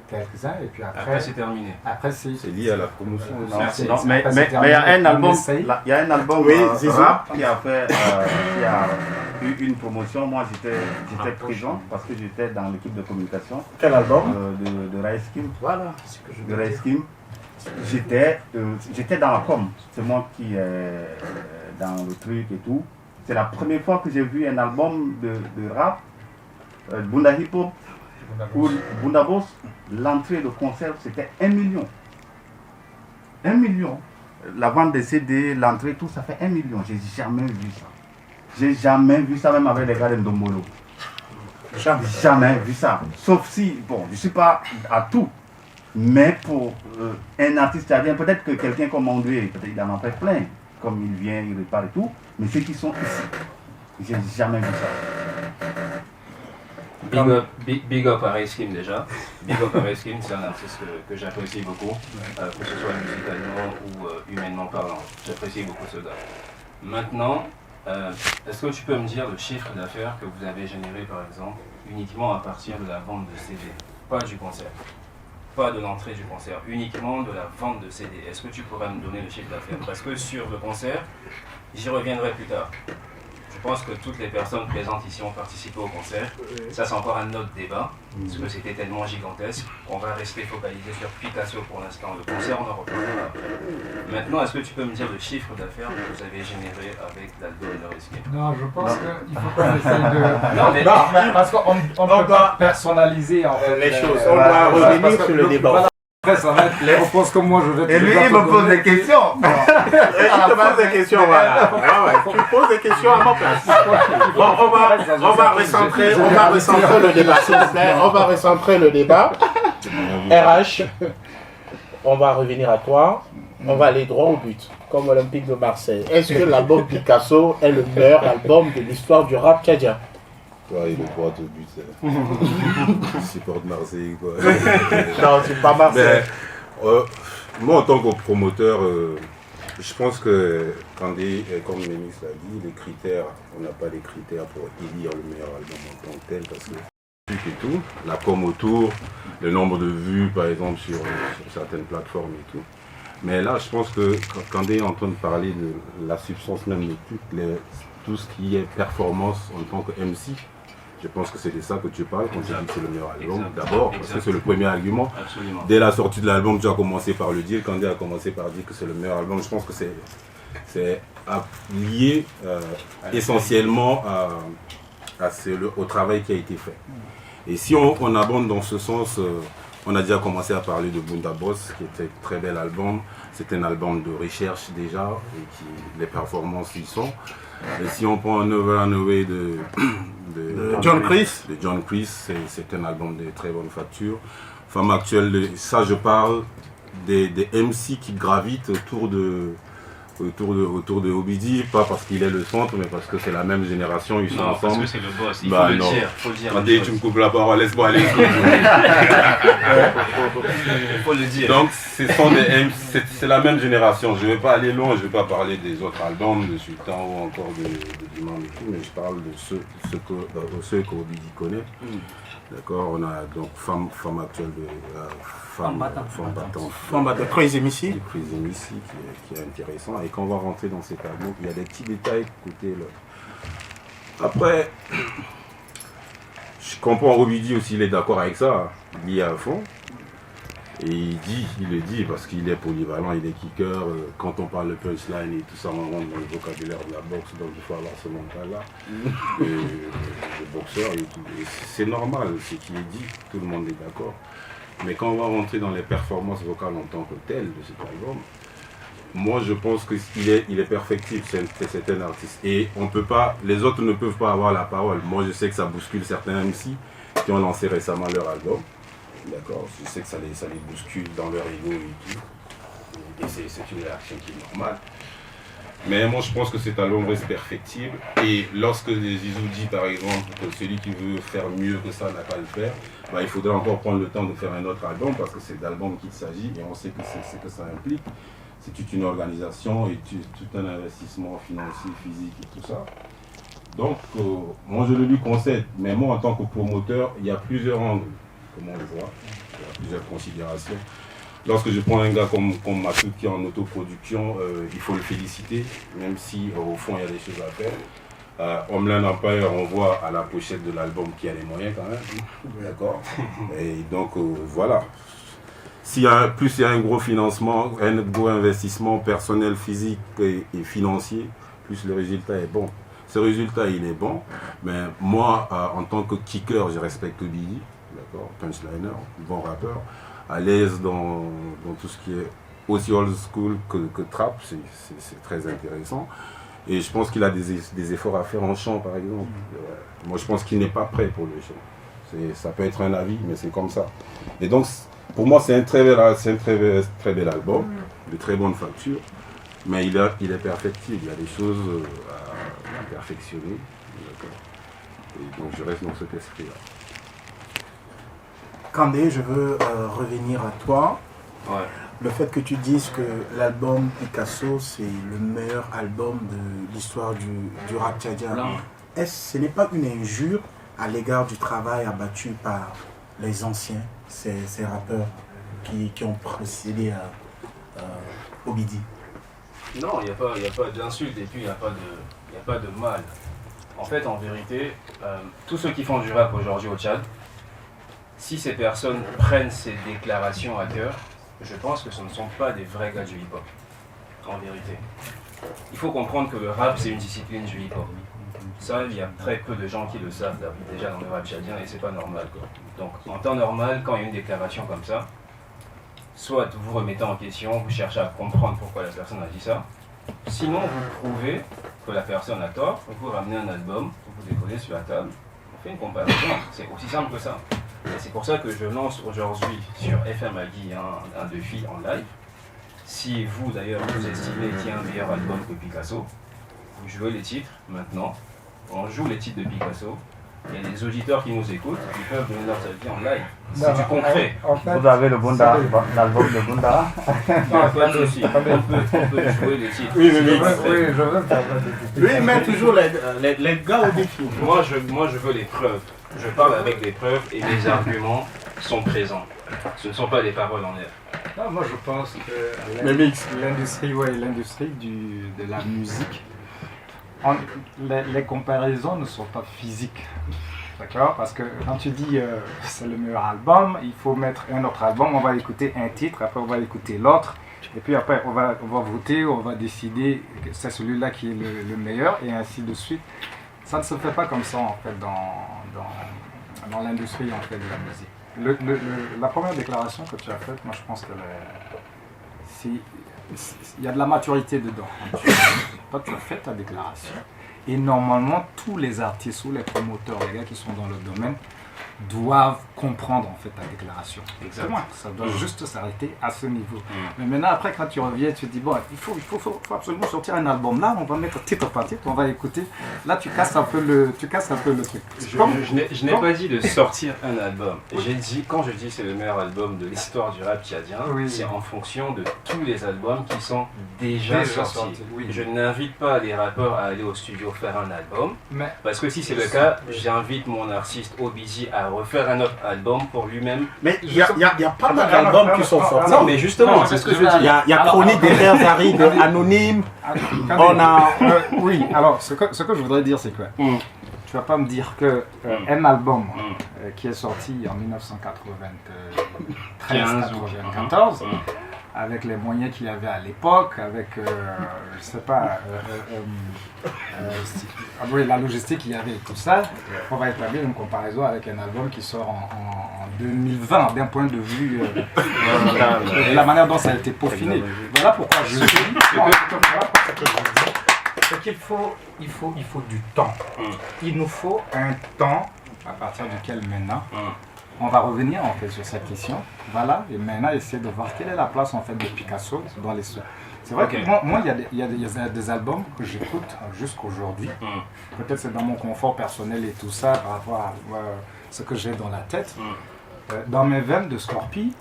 quelques-uns. Et puis après c'est terminé. Après, c'est lié à la promotion. Mais il y a un album, rap qui a fait, qui a eu une promotion. Moi, j'étais présent parce que j'étais dans l'équipe de communication. Quel album? De Rice Kim. Voilà, c'est ce que je De Rice Kim. J'étais dans la com, c'est moi qui dans le truc et tout. C'est la première fois que j'ai vu un album de rap, Bunda Hip Hop ou Bunda Boss. L'entrée de concert c'était 1 million. 1 million. La vente des CD, l'entrée, tout ça fait 1 million. J'ai jamais vu ça. J'ai jamais vu ça, même avec les gars de Ndombolo. Jamais vu ça. Sauf si, bon, je ne suis pas à tout. Mais pour un artiste tchadien, peut-être que quelqu'un comme André, peut-être il en a fait plein, comme il vient, il repart et tout, mais ceux qui sont ici, j'ai jamais vu ça. Big up à Rice Kim déjà. Big up à Rice Kim, c'est un artiste que j'apprécie beaucoup, que ce soit musicalement ou humainement parlant. J'apprécie beaucoup ce gars. Maintenant, est-ce que tu peux me dire le chiffre d'affaires que vous avez généré par exemple uniquement à partir de la vente de CD, pas du concert? Pas de l'entrée du concert, uniquement de la vente de CD. Est-ce que tu pourrais me donner le chiffre d'affaires? Parce que sur le concert, j'y reviendrai plus tard. Je pense que toutes les personnes présentes ici ont participé au concert. Ça, c'est encore un autre débat, parce que c'était tellement gigantesque. On va rester focalisé sur Picasso pour l'instant. Le concert, on en reparlera après. Maintenant, est-ce que tu peux me dire le chiffre d'affaires que vous avez généré avec l'album de Rice Kim? Non, je pense qu'il faut qu'on essaye de... parce qu'on ne peut pas personnaliser en fait, les choses. On va revenir sur le débat. Après, ça va être les réponses comme moi, je vais te... Et lui, il me pose des questions. Il te pose des questions, voilà. Tu poses des questions à ma place. Bon, on va recentrer le débat, s'il vous plaît. On va recentrer le débat. RH, on va revenir à toi. On va aller droit au but, comme Olympique de Marseille. Est-ce que l'album Picasso est le meilleur album de l'histoire du rap tchadien? Ouais, il est droit au but. Je supporte Marseille, quoi. Non, c'est pas Marseille. Mais, moi, en tant que promoteur, je pense que, comme Mémix l'a dit, les critères, on n'a pas les critères pour élire le meilleur album en tant que tel, parce que et tout, la com autour, le nombre de vues, par exemple, sur certaines plateformes et tout. Mais là, je pense que quand on est en train de parler de la substance même de tout ce qui est performance en tant que MC, je pense que c'est de ça que tu parles quand tu dis que c'est le meilleur album. D'abord, parce que c'est le premier argument. Absolument. Dès la sortie de l'album, tu as commencé par le dire. Quand tu as commencé par dire que c'est le meilleur album, je pense que c'est lié essentiellement au travail qui a été fait. Et si on abonde dans ce sens, on a déjà commencé à parler de Bunda Boss, qui était un très bel album. C'est un album de recherche déjà, et les performances y sont. Et si on prend Over and Away de John Chris, c'est un album de très bonne facture. Femme actuelle, ça je parle des MC qui gravitent autour de Obidi, pas parce qu'il est le centre, mais parce que c'est la même génération, ils sont ensemble. Parce que c'est le boss, il faut le dire. Attendez, tu me coupes la parole, laisse-moi aller. Il faut le dire. Donc, c'est la même génération. Je ne vais pas aller loin, je ne vais pas parler des autres albums, de Sultan ou encore de Diman et tout, mais je parle de ceux qu'Obidi connaît. D'accord, on a donc femme actuelle de femme battante, Crazy Missy, qui est intéressant. Et quand on va rentrer dans cet album, il y a des petits détails côté là. Après, je comprends Obidi aussi, il est d'accord avec ça, il y est à fond. Et il le dit parce qu'il est polyvalent, il est kicker. Quand on parle de punchline et tout ça, on rentre dans le vocabulaire de la boxe, donc il faut avoir ce mental-là. Le précurseur et tout. Et c'est normal, ce qui est dit, tout le monde est d'accord. Mais quand on va rentrer dans les performances vocales en tant que telles de cet album, moi je pense qu'il est perfectible, c'est un artiste. Et on peut pas, les autres ne peuvent pas avoir la parole. Moi je sais que ça bouscule certains MC qui ont lancé récemment leur album. D'accord, je sais que ça les bouscule dans leur ego et tout. Et c'est une réaction qui est normale. Mais moi je pense que cet album reste perfectible. Et lorsque Zizou dit par exemple que celui qui veut faire mieux que ça n'a pas à le faire, bah, il faudra encore prendre le temps de faire un autre album parce que c'est d'album qu'il s'agit et on sait que c'est ce que ça implique. C'est toute une organisation et tout un investissement financier, physique et tout ça. Donc moi je le lui concède, mais moi en tant que promoteur, il y a plusieurs angles, comme on le voit, il y a plusieurs considérations. Lorsque je prends un gars comme Matou qui est en autoproduction, il faut le féliciter, même si au fond il y a des choses à faire. Homeland Empire, on voit à la pochette de l'album qu'il y a les moyens quand même, d'accord. Et donc voilà. S'il y a un gros financement, un gros investissement personnel, physique et financier, plus le résultat est bon. Ce résultat il est bon, mais moi en tant que kicker, je respecte Billy, d'accord, punchliner, bon rappeur, à l'aise dans tout ce qui est aussi old school que trap, c'est très intéressant. Et je pense qu'il a des efforts à faire en chant par exemple. Moi je pense qu'il n'est pas prêt pour le chant. Ça peut être un avis, mais c'est comme ça. Et donc pour moi c'est un très bel album, de très bonne facture, mais il est perfectible, il y a des choses à perfectionner. Et donc je reste dans cet esprit-là. Kandé, je veux revenir à toi. Ouais. Le fait que tu dises que l'album Picasso, c'est le meilleur album de l'histoire du rap tchadien, ce n'est pas une injure à l'égard du travail abattu par les anciens, ces rappeurs qui ont précédé Obidi? Non, il n'y a pas d'insulte et puis il n'y a pas de mal. En fait, en vérité, tous ceux qui font du rap aujourd'hui au Tchad, si ces personnes prennent ces déclarations à cœur, je pense que ce ne sont pas des vrais gars du hip-hop, en vérité. Il faut comprendre que le rap, c'est une discipline du hip-hop. Ça, il y a très peu de gens qui le savent déjà dans le rap tchadien et c'est pas normal, quoi. Donc, en temps normal, quand il y a une déclaration comme ça, soit vous remettez en question, vous cherchez à comprendre pourquoi la personne a dit ça, sinon vous prouvez que la personne a tort, vous ramenez un album, vous déposez sur la table, on fait une comparaison, c'est aussi simple que ça. Et c'est pour ça que je lance aujourd'hui sur FM Agui un défi en live. Si vous d'ailleurs vous estimez qu'il y a un meilleur album que Picasso, vous jouez les titres maintenant, on joue les titres de Picasso. Il y a des auditeurs qui nous écoutent, qui peuvent donner leur avis en live. C'est du concret. Vous avez le Bunda, l'album de Bunda. Non, pas de souci. On peut jouer les titres. Oui, je veux faire. Lui, il met toujours les gars au défi. Moi, je veux les preuves. Je parle avec des preuves et les arguments sont présents. Ce ne sont pas des paroles en l'air. Non, moi, je pense que l'industrie de la musique, les comparaisons ne sont pas physiques. D'accord? Parce que quand tu dis c'est le meilleur album, il faut mettre un autre album, on va écouter un titre, après on va écouter l'autre, et puis après on va voter, on va décider que c'est celui-là qui est le meilleur, et ainsi de suite. Ça ne se fait pas comme ça en fait dans l'industrie en fait de la musique. La première déclaration que tu as faite, moi je pense que il y a de la maturité dedans. Toi, tu as fait ta déclaration. Et normalement, tous les artistes ou les promoteurs, les gars qui sont dans le domaine, doivent comprendre en fait ta déclaration. Exactement. Ça doit juste s'arrêter à ce niveau. Mais maintenant, après, quand tu reviens, tu te dis, bon, il faut absolument sortir un album. Là, on va mettre titre par titre, on va écouter. Là, tu casses un peu le truc. Je n'ai pas dit de sortir un album. J'ai dit, quand je dis c'est le meilleur album de l'histoire du rap tchadien, c'est en fonction de tous les albums qui sont déjà sortis. Je n'invite pas les rappeurs à aller au studio faire un album, parce que si c'est le cas, j'invite mon artiste Obidi à refaire un autre album pour lui-même. Mais il n'y a pas mal d'albums qui sont sortis. Non, mais justement, c'est ce que je dis. Il y a Chronique des Terres arides, Anonyme. On a. Oui, alors ce que je voudrais dire, c'est que tu vas pas me dire que un album qui est sorti en 1993-94 avec les moyens qu'il y avait à l'époque, avec, je sais pas, la logistique qu'il y avait et tout ça, on va établir une comparaison avec un album qui sort en 2020, d'un point de vue de la manière dont ça a été peaufiné. Voilà pourquoi je dis. C'est qu'il faut du temps. Il nous faut un temps à partir duquel maintenant on va revenir en fait sur cette question. Voilà, et maintenant essayer de voir quelle est la place en fait de Picasso dans l'histoire. C'est vrai que moi il y a des albums que j'écoute jusqu'aujourd'hui. Peut-être c'est dans mon confort personnel et tout ça par rapport à ce que j'ai dans la tête. Dans mes veines de Scorpi,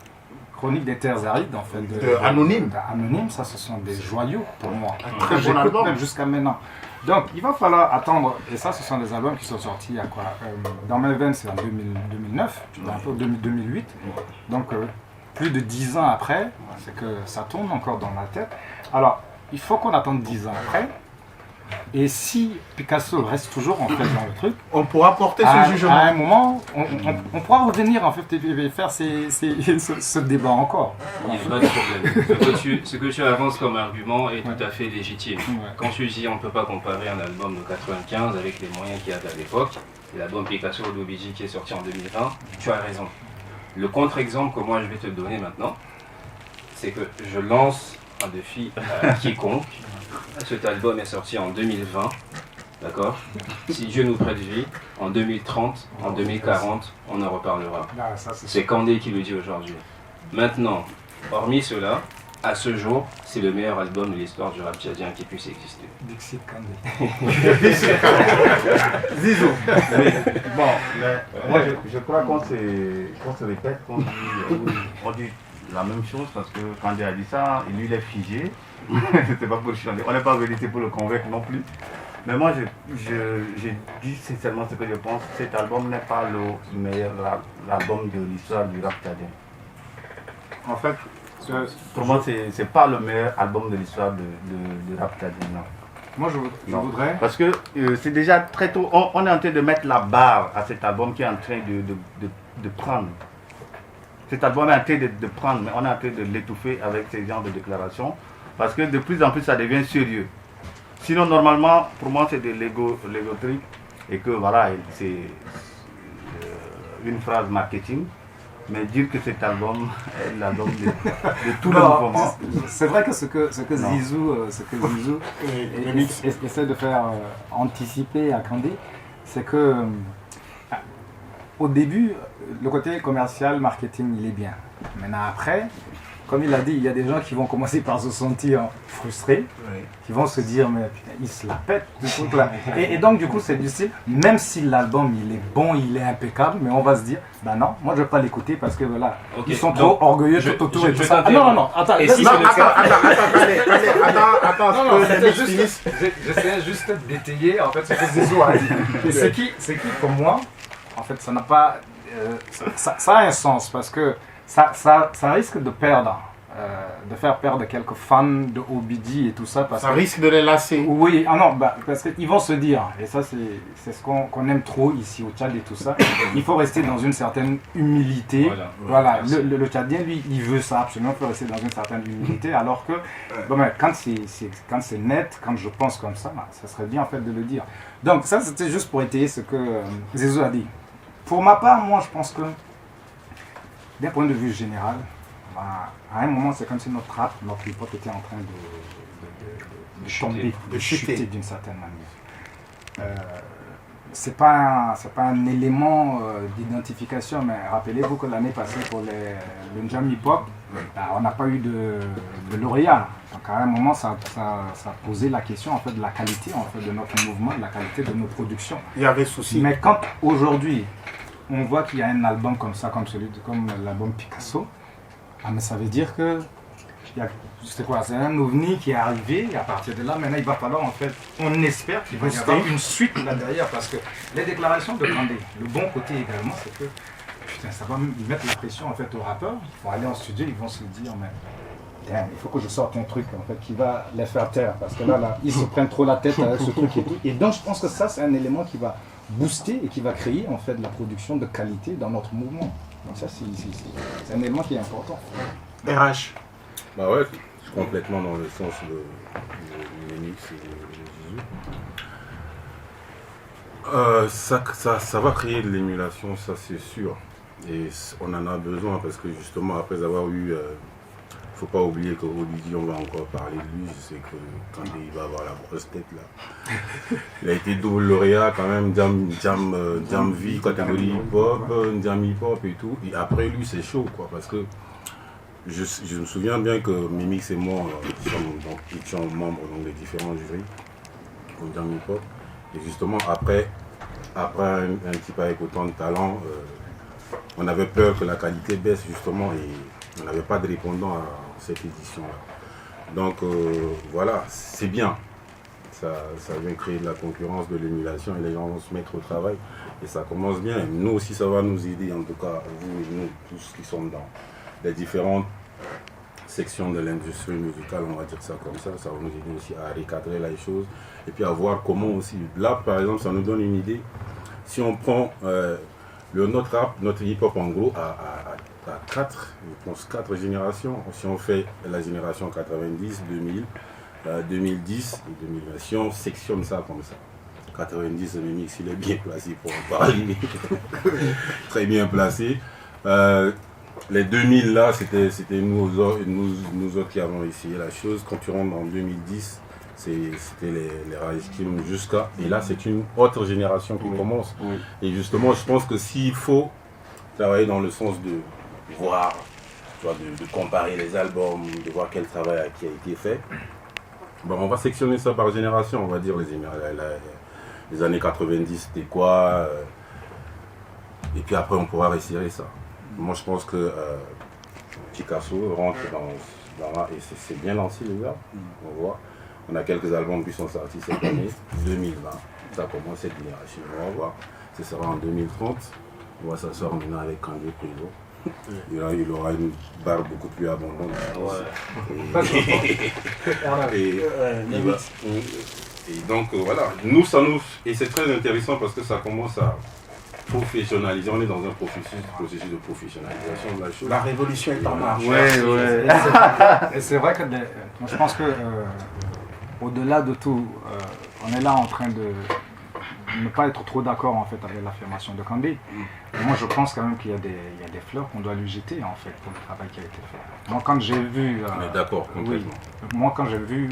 Chronique des Terres Arides, en fait, Anonyme. Anonyme, ça ce sont des joyaux pour moi. Très bon album. Même jusqu'à maintenant. Donc il va falloir attendre, et ça ce sont des albums qui sont sortis il y a quoi dans mes veines c'est en 2009, un peu 2008. Donc plus de 10 ans après, c'est que ça tourne encore dans la tête. Alors il faut qu'on attende 10 ans après. Et si Picasso reste toujours en fait dans le truc, on pourra porter ce jugement. À un moment, on pourra revenir en fait et faire ce débat encore. Il n'y a pas de problème. Ce que tu avances comme argument est tout à fait légitime. Quand tu dis on ne peut pas comparer un album de 95 avec les moyens qu'il y avait à l'époque, et l'album Picasso d'Obiji qui est sorti en 2020, tu as raison. Le contre-exemple que moi je vais te donner maintenant, c'est que je lance un défi à quiconque. Cet album est sorti en 2020, d'accord? Si Dieu nous prête vie, en 2030, en 2040, on en reparlera. C'est Kandé qui le dit aujourd'hui. Maintenant, hormis cela, à ce jour, c'est le meilleur album de l'histoire du rap tchadien qui puisse exister. Dixit Kandé. Zizou. Bon, mais moi je crois qu'on se répète, on dit la même chose parce que Kandé a dit ça, lui il est figé. C'est pas pour le changer. On n'est pas venu pour le convaincre non plus. Mais moi, je dis sincèrement ce que je pense. Cet album n'est pas le meilleur album de l'histoire du rap tchadien. En fait, pour moi, c'est pas le meilleur album de l'histoire de rap tchadien. Non. Moi, je voudrais. Parce que c'est déjà très tôt. On est en train de mettre la barre à cet album qui est en train de prendre. Cet album est en train de prendre, mais on est en train de l'étouffer avec ces genres de déclarations. Parce que de plus en plus ça devient sérieux. Sinon normalement pour moi c'est de l'égotrique et que voilà c'est une phrase marketing. Mais dire que cet album est l'album de tout le mouvement. C'est vrai que ce que Zizou essaie de faire anticiper à Kandé, c'est que au début le côté commercial, marketing il est bien. Maintenant après, comme il a dit, il y a des gens qui vont commencer par se sentir frustrés, qui vont se dire mais putain, il se la pète ce truc là. Et donc du coup c'est du style, même si l'album il est bon, il est impeccable, mais on va se dire, bah non, moi je vais pas l'écouter parce que voilà, ils sont trop orgueilleux tout autour et tout ça. Ah non, attends, j'essaie juste d'étayer en fait ce que Zizou a dit. C'est qui pour moi, en fait ça n'a pas, ça a un sens parce que ça risque de perdre, de faire perdre quelques fans de Obidi et tout ça. Parce ça risque de les lasser. Oui, parce qu'ils vont se dire, et ça c'est ce qu'on aime trop ici au Tchad et tout ça, il faut rester dans une certaine humilité. Voilà. Le Tchadien, lui, il veut ça absolument, il faut rester dans une certaine humilité, alors que quand c'est net, quand je pense comme ça, ça serait bien en fait de le dire. Donc ça c'était juste pour étayer ce que Zizou a dit. Pour ma part, moi je pense que d'un point de vue général, à un moment, c'est comme si notre rap, notre hip-hop était en train de tomber, de chuter d'une certaine manière. C'est pas un élément d'identification, mais rappelez-vous que l'année passée, pour le Njam hip-hop, on n'a pas eu de lauréat. Donc à un moment, ça posait la question en fait, de la qualité en fait, de notre mouvement, de la qualité de nos productions. Il y avait souci. Mais quand aujourd'hui, on voit qu'il y a un album comme ça, comme l'album Picasso, mais ça veut dire que c'est un ovni qui est arrivé, et à partir de là, maintenant il va falloir en fait, on espère qu'il va y avoir une suite là derrière, parce que les déclarations de Kandé, le bon côté également, c'est que putain, ça va mettre la pression en fait aux rappeurs, ils vont aller en studio, ils vont se dire, mais il faut que je sorte un truc en fait, qui va les faire taire, parce que là, ils se prennent trop la tête avec ce truc et tout. Et donc je pense que ça, c'est un élément qui va booster et qui va créer en fait de la production de qualité dans notre mouvement. Donc ça, c'est un élément qui est important. RH. Bah ouais, c'est complètement dans le sens de Mémix et de Zizou. Ça va créer de l'émulation, ça c'est sûr. Et on en a besoin parce que justement après avoir eu... faut pas oublier qu'aujourd'hui on va encore parler de lui. Je sais que quand il va avoir la grosse tête là. Il a été double lauréat quand même, Jam V, catégorie hip-hop, Jam hip-hop et tout. Et après lui c'est chaud quoi parce que je me souviens bien que Mémix et moi étions membres des différents jurys au Jam hip-hop. Et justement après un type avec autant de talent, on avait peur que la qualité baisse justement et on n'avait pas de répondant à cette édition-là. Donc voilà, c'est bien. Ça vient créer de la concurrence, de l'émulation et les gens vont se mettre au travail. Et ça commence bien. Et nous aussi, ça va nous aider, en tout cas, vous et nous, tous qui sommes dans les différentes sections de l'industrie musicale, on va dire ça comme ça. Ça va nous aider aussi à recadrer les choses et puis à voir comment aussi. Là, par exemple, ça nous donne une idée. Si on prend notre rap, notre hip-hop en gros, à 4 générations. Si on fait la génération 90, 2000, 2010 et 2020, si on sectionne ça comme ça, 90, le Mémix, il est bien placé pour en parler. Très bien placé. Les 2000 là, c'était nous autres qui avons essayé la chose. Quand tu rentres en 2010, c'était les Rise Team jusqu'à... Et là, c'est une autre génération qui commence. Oui. Et justement, je pense que s'il faut travailler dans le sens de voir, tu vois, de comparer les albums, de voir quel travail qui a été fait, bon, on va sectionner ça par génération. On va dire les années 90, c'était quoi et puis après, on pourra resserrer ça. Moi, je pense que Picasso rentre dans et c'est bien lancé, les gars. On voit. On a quelques albums qui sont sortis cette année, 2020. Ça commence cette génération. On va voir. Ce sera en 2030. On va s'asseoir maintenant avec Kandé Prison. Il aura une barre beaucoup plus abondante. Et donc voilà. Et c'est très intéressant parce que ça commence à professionnaliser. On est dans un processus de professionnalisation de la chose. La révolution est en marche. Et c'est vrai que je pense que au-delà de tout, on est là en train de ne pas être trop d'accord en fait avec l'affirmation de Kandé. Moi je pense quand même qu'il y a des fleurs qu'on doit lui jeter en fait pour le travail qui a été fait. Moi quand j'ai vu moi quand j'ai vu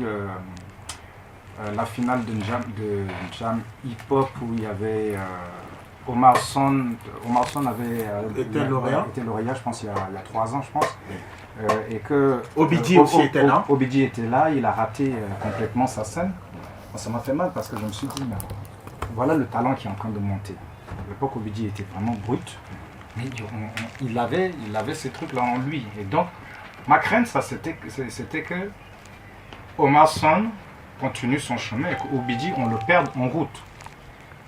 la finale de Jam Hip Hop où il y avait Omar Son avait été lauréat, je pense il y a 3 ans je pense. Et que Obidi aussi était là. Obidi était là, il a raté complètement sa scène. Moi, ça m'a fait mal parce que je me suis dit, mais voilà le talent qui est en train de monter. À l'époque, Obidi était vraiment brut, mais il avait ces trucs-là en lui. Et donc, ma crainte, c'était que Omar Son continue son chemin et qu'Obidi, on le perde en route.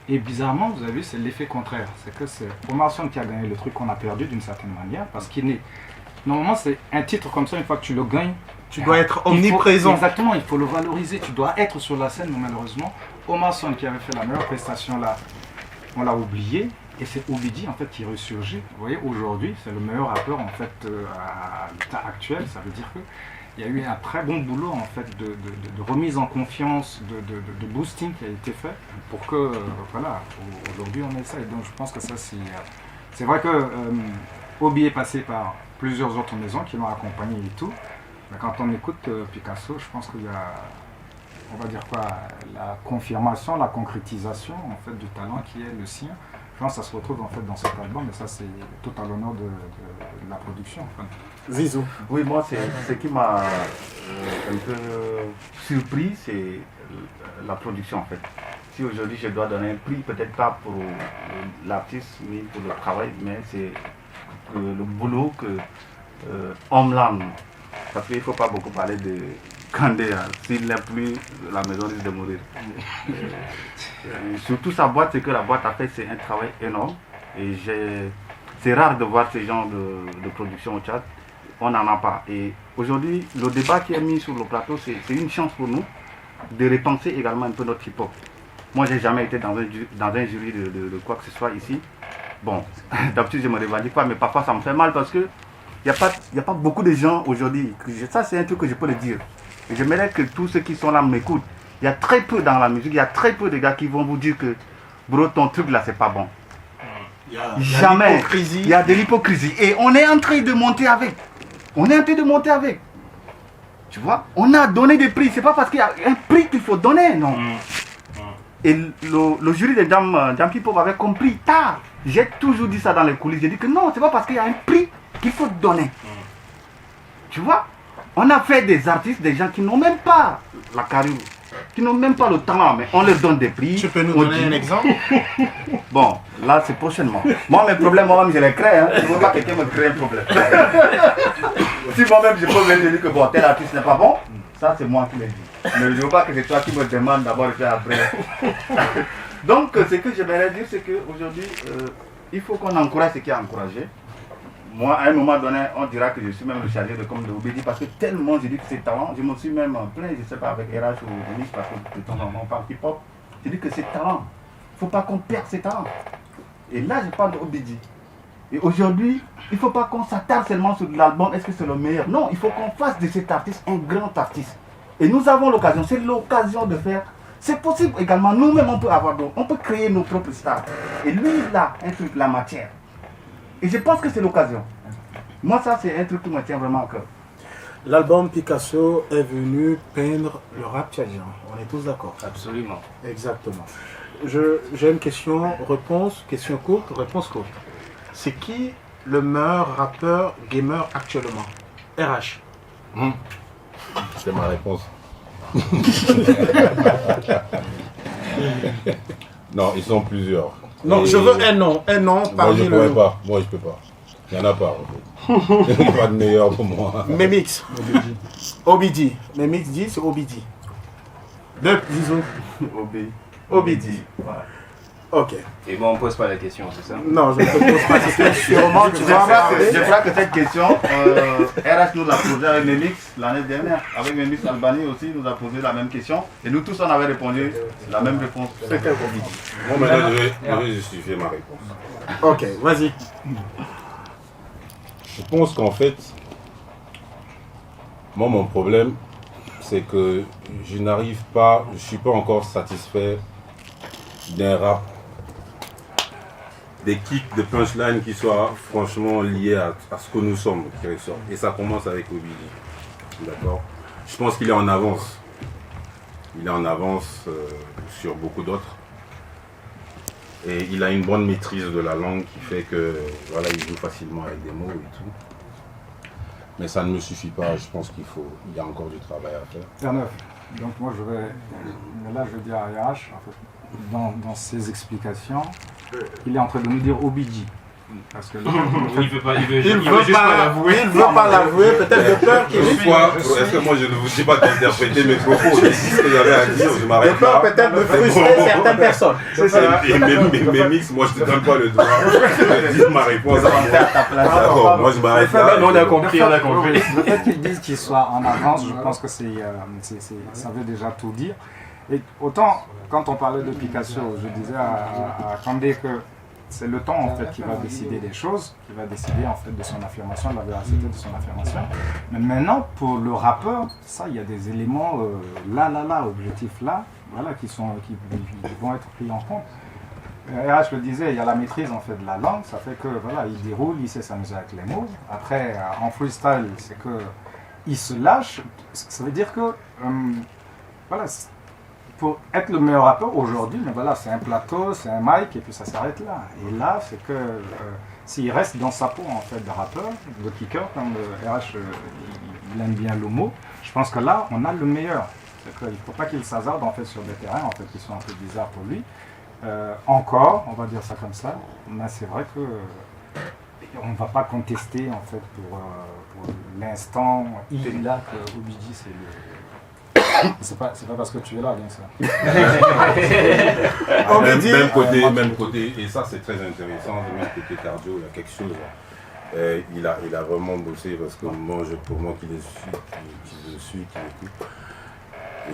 Et bizarrement, vous avez vu, c'est l'effet contraire. C'est que c'est Omar Son qui a gagné le truc qu'on a perdu d'une certaine manière parce qu'il est... Normalement, c'est un titre comme ça, une fois que tu le gagnes, tu dois être omniprésent. Exactement, il faut le valoriser, tu dois être sur la scène, mais malheureusement, Omar Son qui avait fait la meilleure prestation là, on l'a oublié, et c'est Obidi en fait qui ressurgit. Vous voyez, aujourd'hui, c'est le meilleur rappeur en fait à l'état actuel, ça veut dire qu'il y a eu un très bon boulot en fait de remise en confiance, de boosting qui a été fait pour que, voilà, aujourd'hui on essaie. Donc je pense que ça c'est vrai que Obi est passé par plusieurs autres maisons qui l'ont accompagné et tout. Mais quand on écoute Picasso, je pense qu'il y a, on va dire quoi, la confirmation, la concrétisation en fait du talent qui est le sien. Je pense que ça se retrouve en fait dans cet album, et ça c'est tout à l'honneur de la production. Enfin. Zizou. Oui, moi ce qui m'a un peu surpris, c'est la production en fait. Si aujourd'hui je dois donner un prix, peut-être pas pour l'artiste, mais pour le travail, mais c'est le boulot que Homeland, parce qu'il ne faut pas beaucoup parler de Kandé, s'il n'est plus, la maison risque de mourir. Surtout sa boîte, ce que la boîte a fait, c'est un travail énorme. Et c'est rare de voir ce genre de production au Tchad. On n'en a pas. Et aujourd'hui, le débat qui est mis sur le plateau, c'est une chance pour nous de repenser également un peu notre hip-hop. Moi, je n'ai jamais été dans un jury de quoi que ce soit ici. Bon, d'habitude, je ne me revendique pas, mais parfois, ça me fait mal parce que il n'y a pas beaucoup de gens aujourd'hui. Ça, c'est un truc que je peux le dire. Et j'aimerais que tous ceux qui sont là m'écoutent. Il y a très peu dans la musique, il y a très peu de gars qui vont vous dire que bro, ton truc là, c'est pas bon. Jamais. Il y a de l'hypocrisie. Et on est en train de monter avec. Tu vois, on a donné des prix. C'est pas parce qu'il y a un prix qu'il faut donner, non. Et le jury de Jam Hip-Hop avait compris tard. J'ai toujours dit ça dans les coulisses. J'ai dit que non, c'est pas parce qu'il y a un prix qu'il faut donner. Tu vois, on a fait des artistes, des gens qui n'ont même pas la carrière, qui n'ont même pas le talent, mais on leur donne des prix. Tu peux nous donner un exemple? Bon, là c'est prochainement. Moi, mes problèmes, moi-même, je les crée. Hein. Je ne veux pas que quelqu'un me crée un problème. Si moi-même, je peux me dire que bon, tel artiste n'est pas bon, ça c'est moi qui le dis. Mais je ne veux pas que c'est toi qui me demandes d'abord de faire après. Donc, ce que j'aimerais dire, c'est qu'aujourd'hui, il faut qu'on encourage ce qui est encouragé. Moi, à un moment donné, on dira que je suis même le chargé de com de Obidi parce que tellement je dis que c'est talent. Je me suis même plaint, je ne sais pas, avec RH ou Denis parce que de temps en temps on parle hip-hop. Je dis que c'est talent. Il ne faut pas qu'on perde ses talents. Et là, je parle de Obidi. Et aujourd'hui, il ne faut pas qu'on s'attarde seulement sur l'album, est-ce que c'est le meilleur? Non, il faut qu'on fasse de cet artiste un grand artiste. Et nous avons l'occasion, c'est l'occasion de faire. C'est possible également, nous-mêmes on peut créer nos propres stars. Et lui, il a un truc, la matière. Et je pense que c'est l'occasion. Moi, ça, c'est un truc qui me tient vraiment à cœur. L'album Picasso est venu peindre le rap tchadien. On est tous d'accord. Absolument. Exactement. J'ai une question-réponse, question courte, réponse courte. C'est qui le meilleur rappeur gamer actuellement? RH. C'est ma réponse. Non, ils sont plusieurs. Non, je veux un nom parmi le... Moi, je peux pas. Il n'y en a pas, en fait. Il n'y a pas de meilleur pour moi. Memix. Obidi. Memix dit, c'est Obidi. Deux, disons. Obidi. Voilà. Ok. Et bon, on ne pose pas la question, c'est ça? Non, je ne te pose pas la question. Je crois que cette question, RH nous l'a posée avec Memix l'année dernière. Avec Memix Albani aussi, nous a posé la même question. Et nous tous, on avait répondu la même réponse. C'était Obidi. Bon, maintenant, je vais justifier ma réponse. Ok, vas-y. Je pense qu'en fait, moi, mon problème, c'est que je n'arrive pas, je ne suis pas encore satisfait d'un rap, des kicks, des punchlines qui soient franchement liés à ce que nous sommes, qui ressortent. Et ça commence avec Obidi. D'accord? Je pense qu'il est en avance. Il est en avance sur beaucoup d'autres. Et il a une bonne maîtrise de la langue qui fait que voilà, il joue facilement avec des mots et tout. Mais ça ne me suffit pas, je pense qu'il y a encore du travail à faire. Terre-Neuve. Donc moi là je vais dire à RH, en fait, dans ses explications, il est en train de nous dire Obidi. Parce que il veut pas, il veut juste pas l'avouer. Il veut pas l'avouer, peut-être de peur qu'il est-ce que moi je ne vous dis pas d'interpréter mes propos? Je dis ce que j'avais à dire, je m'arrête là. Peut-être de frustrer certaines personnes. C'est ça. Et mes mix, moi je ne te donne pas le droit de dire ma réponse à moi. D'accord, moi je m'arrête là. On a compris. Le fait qu'ils disent qu'il soit en avance, je pense que ça veut déjà tout dire. Et autant, quand on parlait de Picasso, je disais à Kandé que c'est le temps en fait qui va décider des choses, qui va décider en fait de son affirmation, de la véracité de son affirmation. Mais maintenant, pour le rappeur, ça, il y a des éléments objectifs là, voilà, qui vont être pris en compte. RH le disait, il y a la maîtrise en fait de la langue, ça fait que voilà, il déroule, il sait s'amuser avec les mots. Après, en freestyle, c'est que il se lâche. Ça veut dire que voilà. Pour être le meilleur rappeur aujourd'hui, mais voilà, c'est un plateau, c'est un mic et puis ça s'arrête là. Et là, c'est que s'il reste dans sa peau en fait de rappeur, de kicker, comme le RH il aime bien le mot, je pense que là, on a le meilleur. Il ne faut pas qu'il s'hasarde en fait sur des terrains en fait qui sont un peu bizarres pour lui. Encore, on va dire ça comme ça, mais c'est vrai que on ne va pas contester en fait pour l'instant. Il est là que Obidi c'est le. C'est pas parce que tu es là, bien sûr. Même côté, et ça c'est très intéressant, même côté cardio, il y a quelque chose. Il a vraiment bossé parce que pour moi qui le suis, qui l'écoute,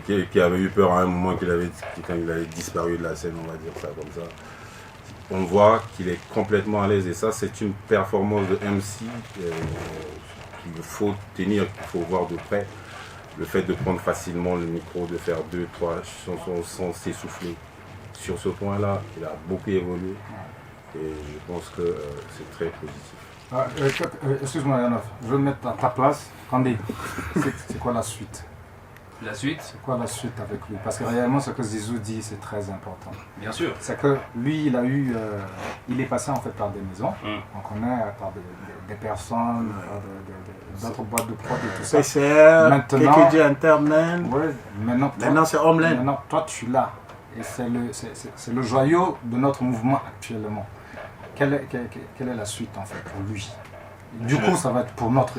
et qui avait eu peur à un moment quand il avait disparu de la scène, on va dire ça comme ça. on voit qu'il est complètement à l'aise et ça c'est une performance de MC qu'il faut tenir, qu'il faut voir de près. Le fait de prendre facilement le micro, de faire 2, 3 chansons sans s'essouffler. Sur ce point-là, il a beaucoup évolué et je pense que c'est très positif. Excuse-moi Yanov, je vais me mettre à ta place. Kandé, c'est quoi la suite? La suite? C'est quoi la suite avec lui? Parce que réellement ce que Zizou dit c'est très important. Bien sûr. C'est que lui il est passé en fait par des maisons. On connaît par des personnes, d'autres boîtes de prod et tout ça. PCR, maintenant, KKG Internet. Ouais, maintenant c'est Homeland. Maintenant toi tu l'as. Et c'est le joyau de notre mouvement actuellement. Quelle est la suite en fait pour lui? Du coup, ça va être pour notre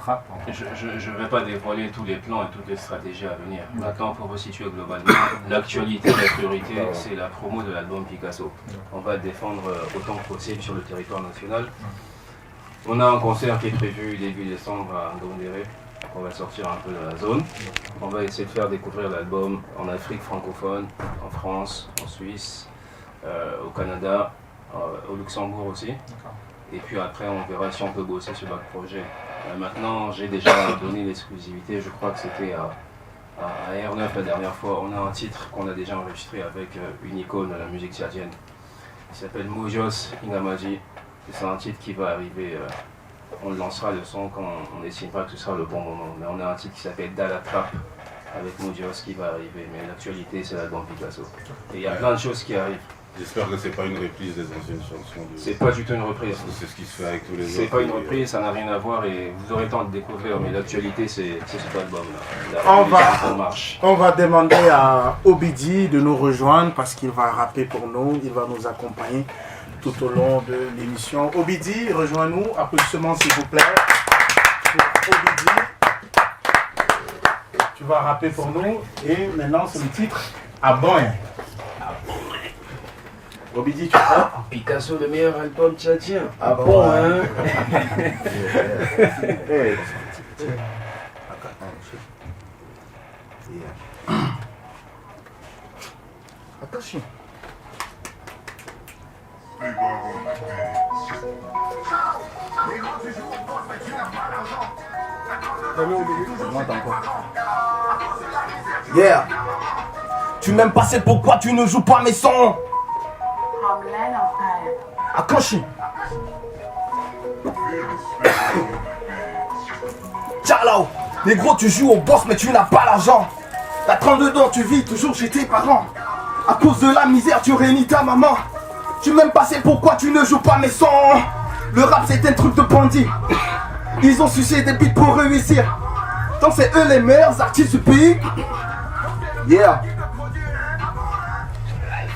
rap. Je ne vais pas dévoiler tous les plans et toutes les stratégies à venir. Maintenant, pour resituer globalement, l'actualité, la priorité, c'est la promo de l'album Picasso. On va le défendre autant que possible sur le territoire national. On a un concert qui est prévu début décembre à Ngondéré. On va sortir un peu de la zone. On va essayer de faire découvrir l'album en Afrique francophone, en France, en Suisse, au Canada, au Luxembourg aussi. Et puis après, on verra si on peut bosser sur d'autres projets. Maintenant, j'ai déjà donné l'exclusivité, je crois que c'était à R9 la dernière fois. On a un titre qu'on a déjà enregistré avec une icône de la musique tchadienne. Il s'appelle Mojos Ingamaji. C'est un titre qui va arriver, on lancera le son quand on estimera que ce sera le bon moment. Mais on a un titre qui s'appelle Dala Trap avec Mojos qui va arriver. Mais l'actualité, c'est l'album Picasso. Et il y a plein de choses qui arrivent. J'espère que c'est pas une reprise des anciennes chansons. C'est pas du tout une reprise. C'est ce qui se fait avec tous les autres. C'est pas une reprise, ça n'a rien à voir et vous aurez le temps de découvrir, mais l'actualité c'est cet album-là. On va demander à Obidi de nous rejoindre parce qu'il va rapper pour nous, il va nous accompagner tout au long de l'émission. Obidi, rejoins-nous, applaudissements s'il vous plaît. Pour Obidi, tu vas rapper pour nous et maintenant c'est le titre À bon. Obidi, tu crois? Picasso, le meilleur album tchadien. Ah bon, hein? Attention. Yeah. Tu m'aimes pas, c'est pourquoi tu ne joues pas mes sons. Akanshi. Ciao. Négro, tu joues au boss mais tu n'as pas l'argent. T'as 32 ans, tu vis toujours chez tes parents. À cause de la misère, tu réunis ta maman. Tu m'aimes pas, c'est pourquoi tu ne joues pas mes sons. Le rap c'est un truc de bandit. Ils ont sucé des bites pour réussir. Donc c'est eux les meilleurs artistes du pays. Yeah.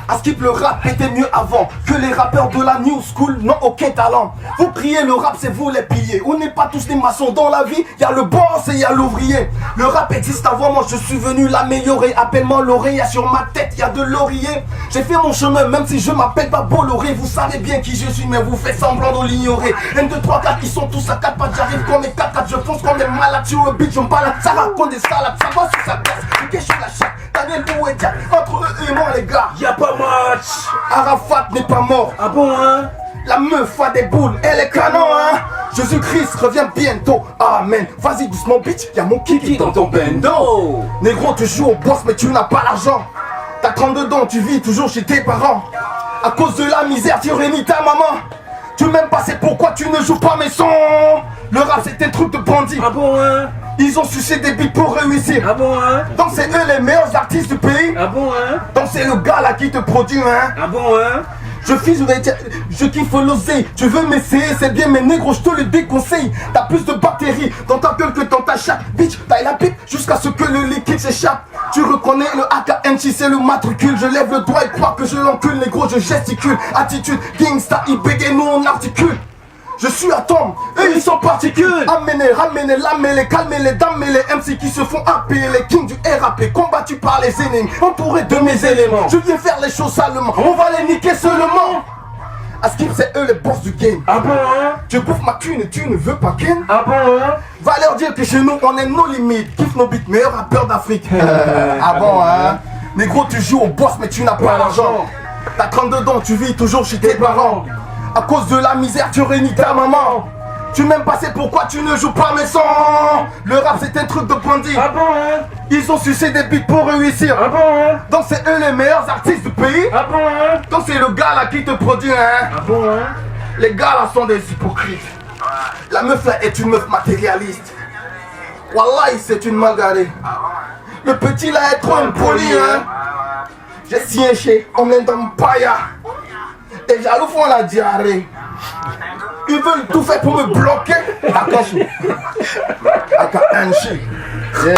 À Skip, le rap était mieux avant. Que les rappeurs de la new school n'ont aucun talent. Vous criez le rap, c'est vous les piliers. On n'est pas tous des maçons dans la vie. Y'a le boss et y'a l'ouvrier. Le rap existe avant, moi je suis venu l'améliorer. Appelle-moi lauréat, sur ma tête y'a de laurier. J'ai fait mon chemin même si je m'appelle pas Bolloré. Vous savez bien qui je suis mais vous faites semblant de l'ignorer. 1, 2, 3, 4, ils sont tous à 4 pattes. J'arrive comme les 4 4, je fonce comme des malades. Sur le beat, je me balade, ça raconte des salades. Ça va sur sa place, ok je suis la chatte. Daniel Bou et Jack, entre eux et moi les gars y'a pas match. Arafat n'est pas mort. Ah bon hein? La meuf a des boules, elle est canon hein. Jésus-Christ revient bientôt, amen. Vas-y doucement bitch, y'a mon kiki dans ton bendo. Négro tu joues au boss mais tu n'as pas l'argent. T'as 32 ans, tu vis toujours chez tes parents. À cause de la misère tu réunis ta maman. Tu m'aimes pas, c'est pourquoi tu ne joues pas mes sons. Le rap c'est un truc de bandit. Ah bon hein? Ils ont sucé des beats pour réussir. Ah bon hein? Donc c'est eux les meilleurs artistes du pays. Ah bon hein? Donc c'est le gars là qui te produit hein? Ah bon hein? Je kiffe l'oseille. Tu veux m'essayer, c'est bien mais négro je te le déconseille. T'as plus de bactéries dans ta gueule que dans ta chatte. Bitch, taille la pipe jusqu'à ce que le liquide s'échappe. Tu reconnais le AKN si c'est le matricule. Je lève le doigt et crois que je l'encule. Négro je gesticule. Attitude, gangsta, IBG, nous on articule. Je suis atome, eux ils sont particules. Amenez, ramenez, lamez-les, calmez-les, damez les MC qui se font appeler les kings du RAP. Combattus par les ennemis, entourés de mes éléments. Je viens faire les choses salement, on va les niquer seulement. À Skip c'est eux les boss du game. Ah bon hein? Tu bouffes ma thune et tu ne veux pas ken. Ah bon hein? Va leur dire que chez nous on est nos limites. Kiffe nos beats, meilleurs rappeurs d'Afrique. Ah bon hein? Négro tu joues au boss mais tu n'as pas l'argent. T'as 32 dents, tu vis toujours chez tes parents. À cause de la misère, tu réunis ta maman. Tu m'aimes pas, c'est pourquoi tu ne joues pas mes sons. Le rap c'est un truc de bandit. Ah bon hein? Ils ont sucé des bites pour réussir. Ah bon hein? Donc c'est eux les meilleurs artistes du pays. Ah bon hein? Donc c'est le gars là qui te produit hein. Ah bon hein? Les gars là sont des hypocrites. La meuf là est une meuf matérialiste. Wallahi c'est une malgarée. Le petit là est trop impoli hein. J'ai si un chien, on me donne paya. Les jaloux font la diarrhée. Ils veulent tout faire pour me bloquer. Akashi. Aka-Anchi. Yeah.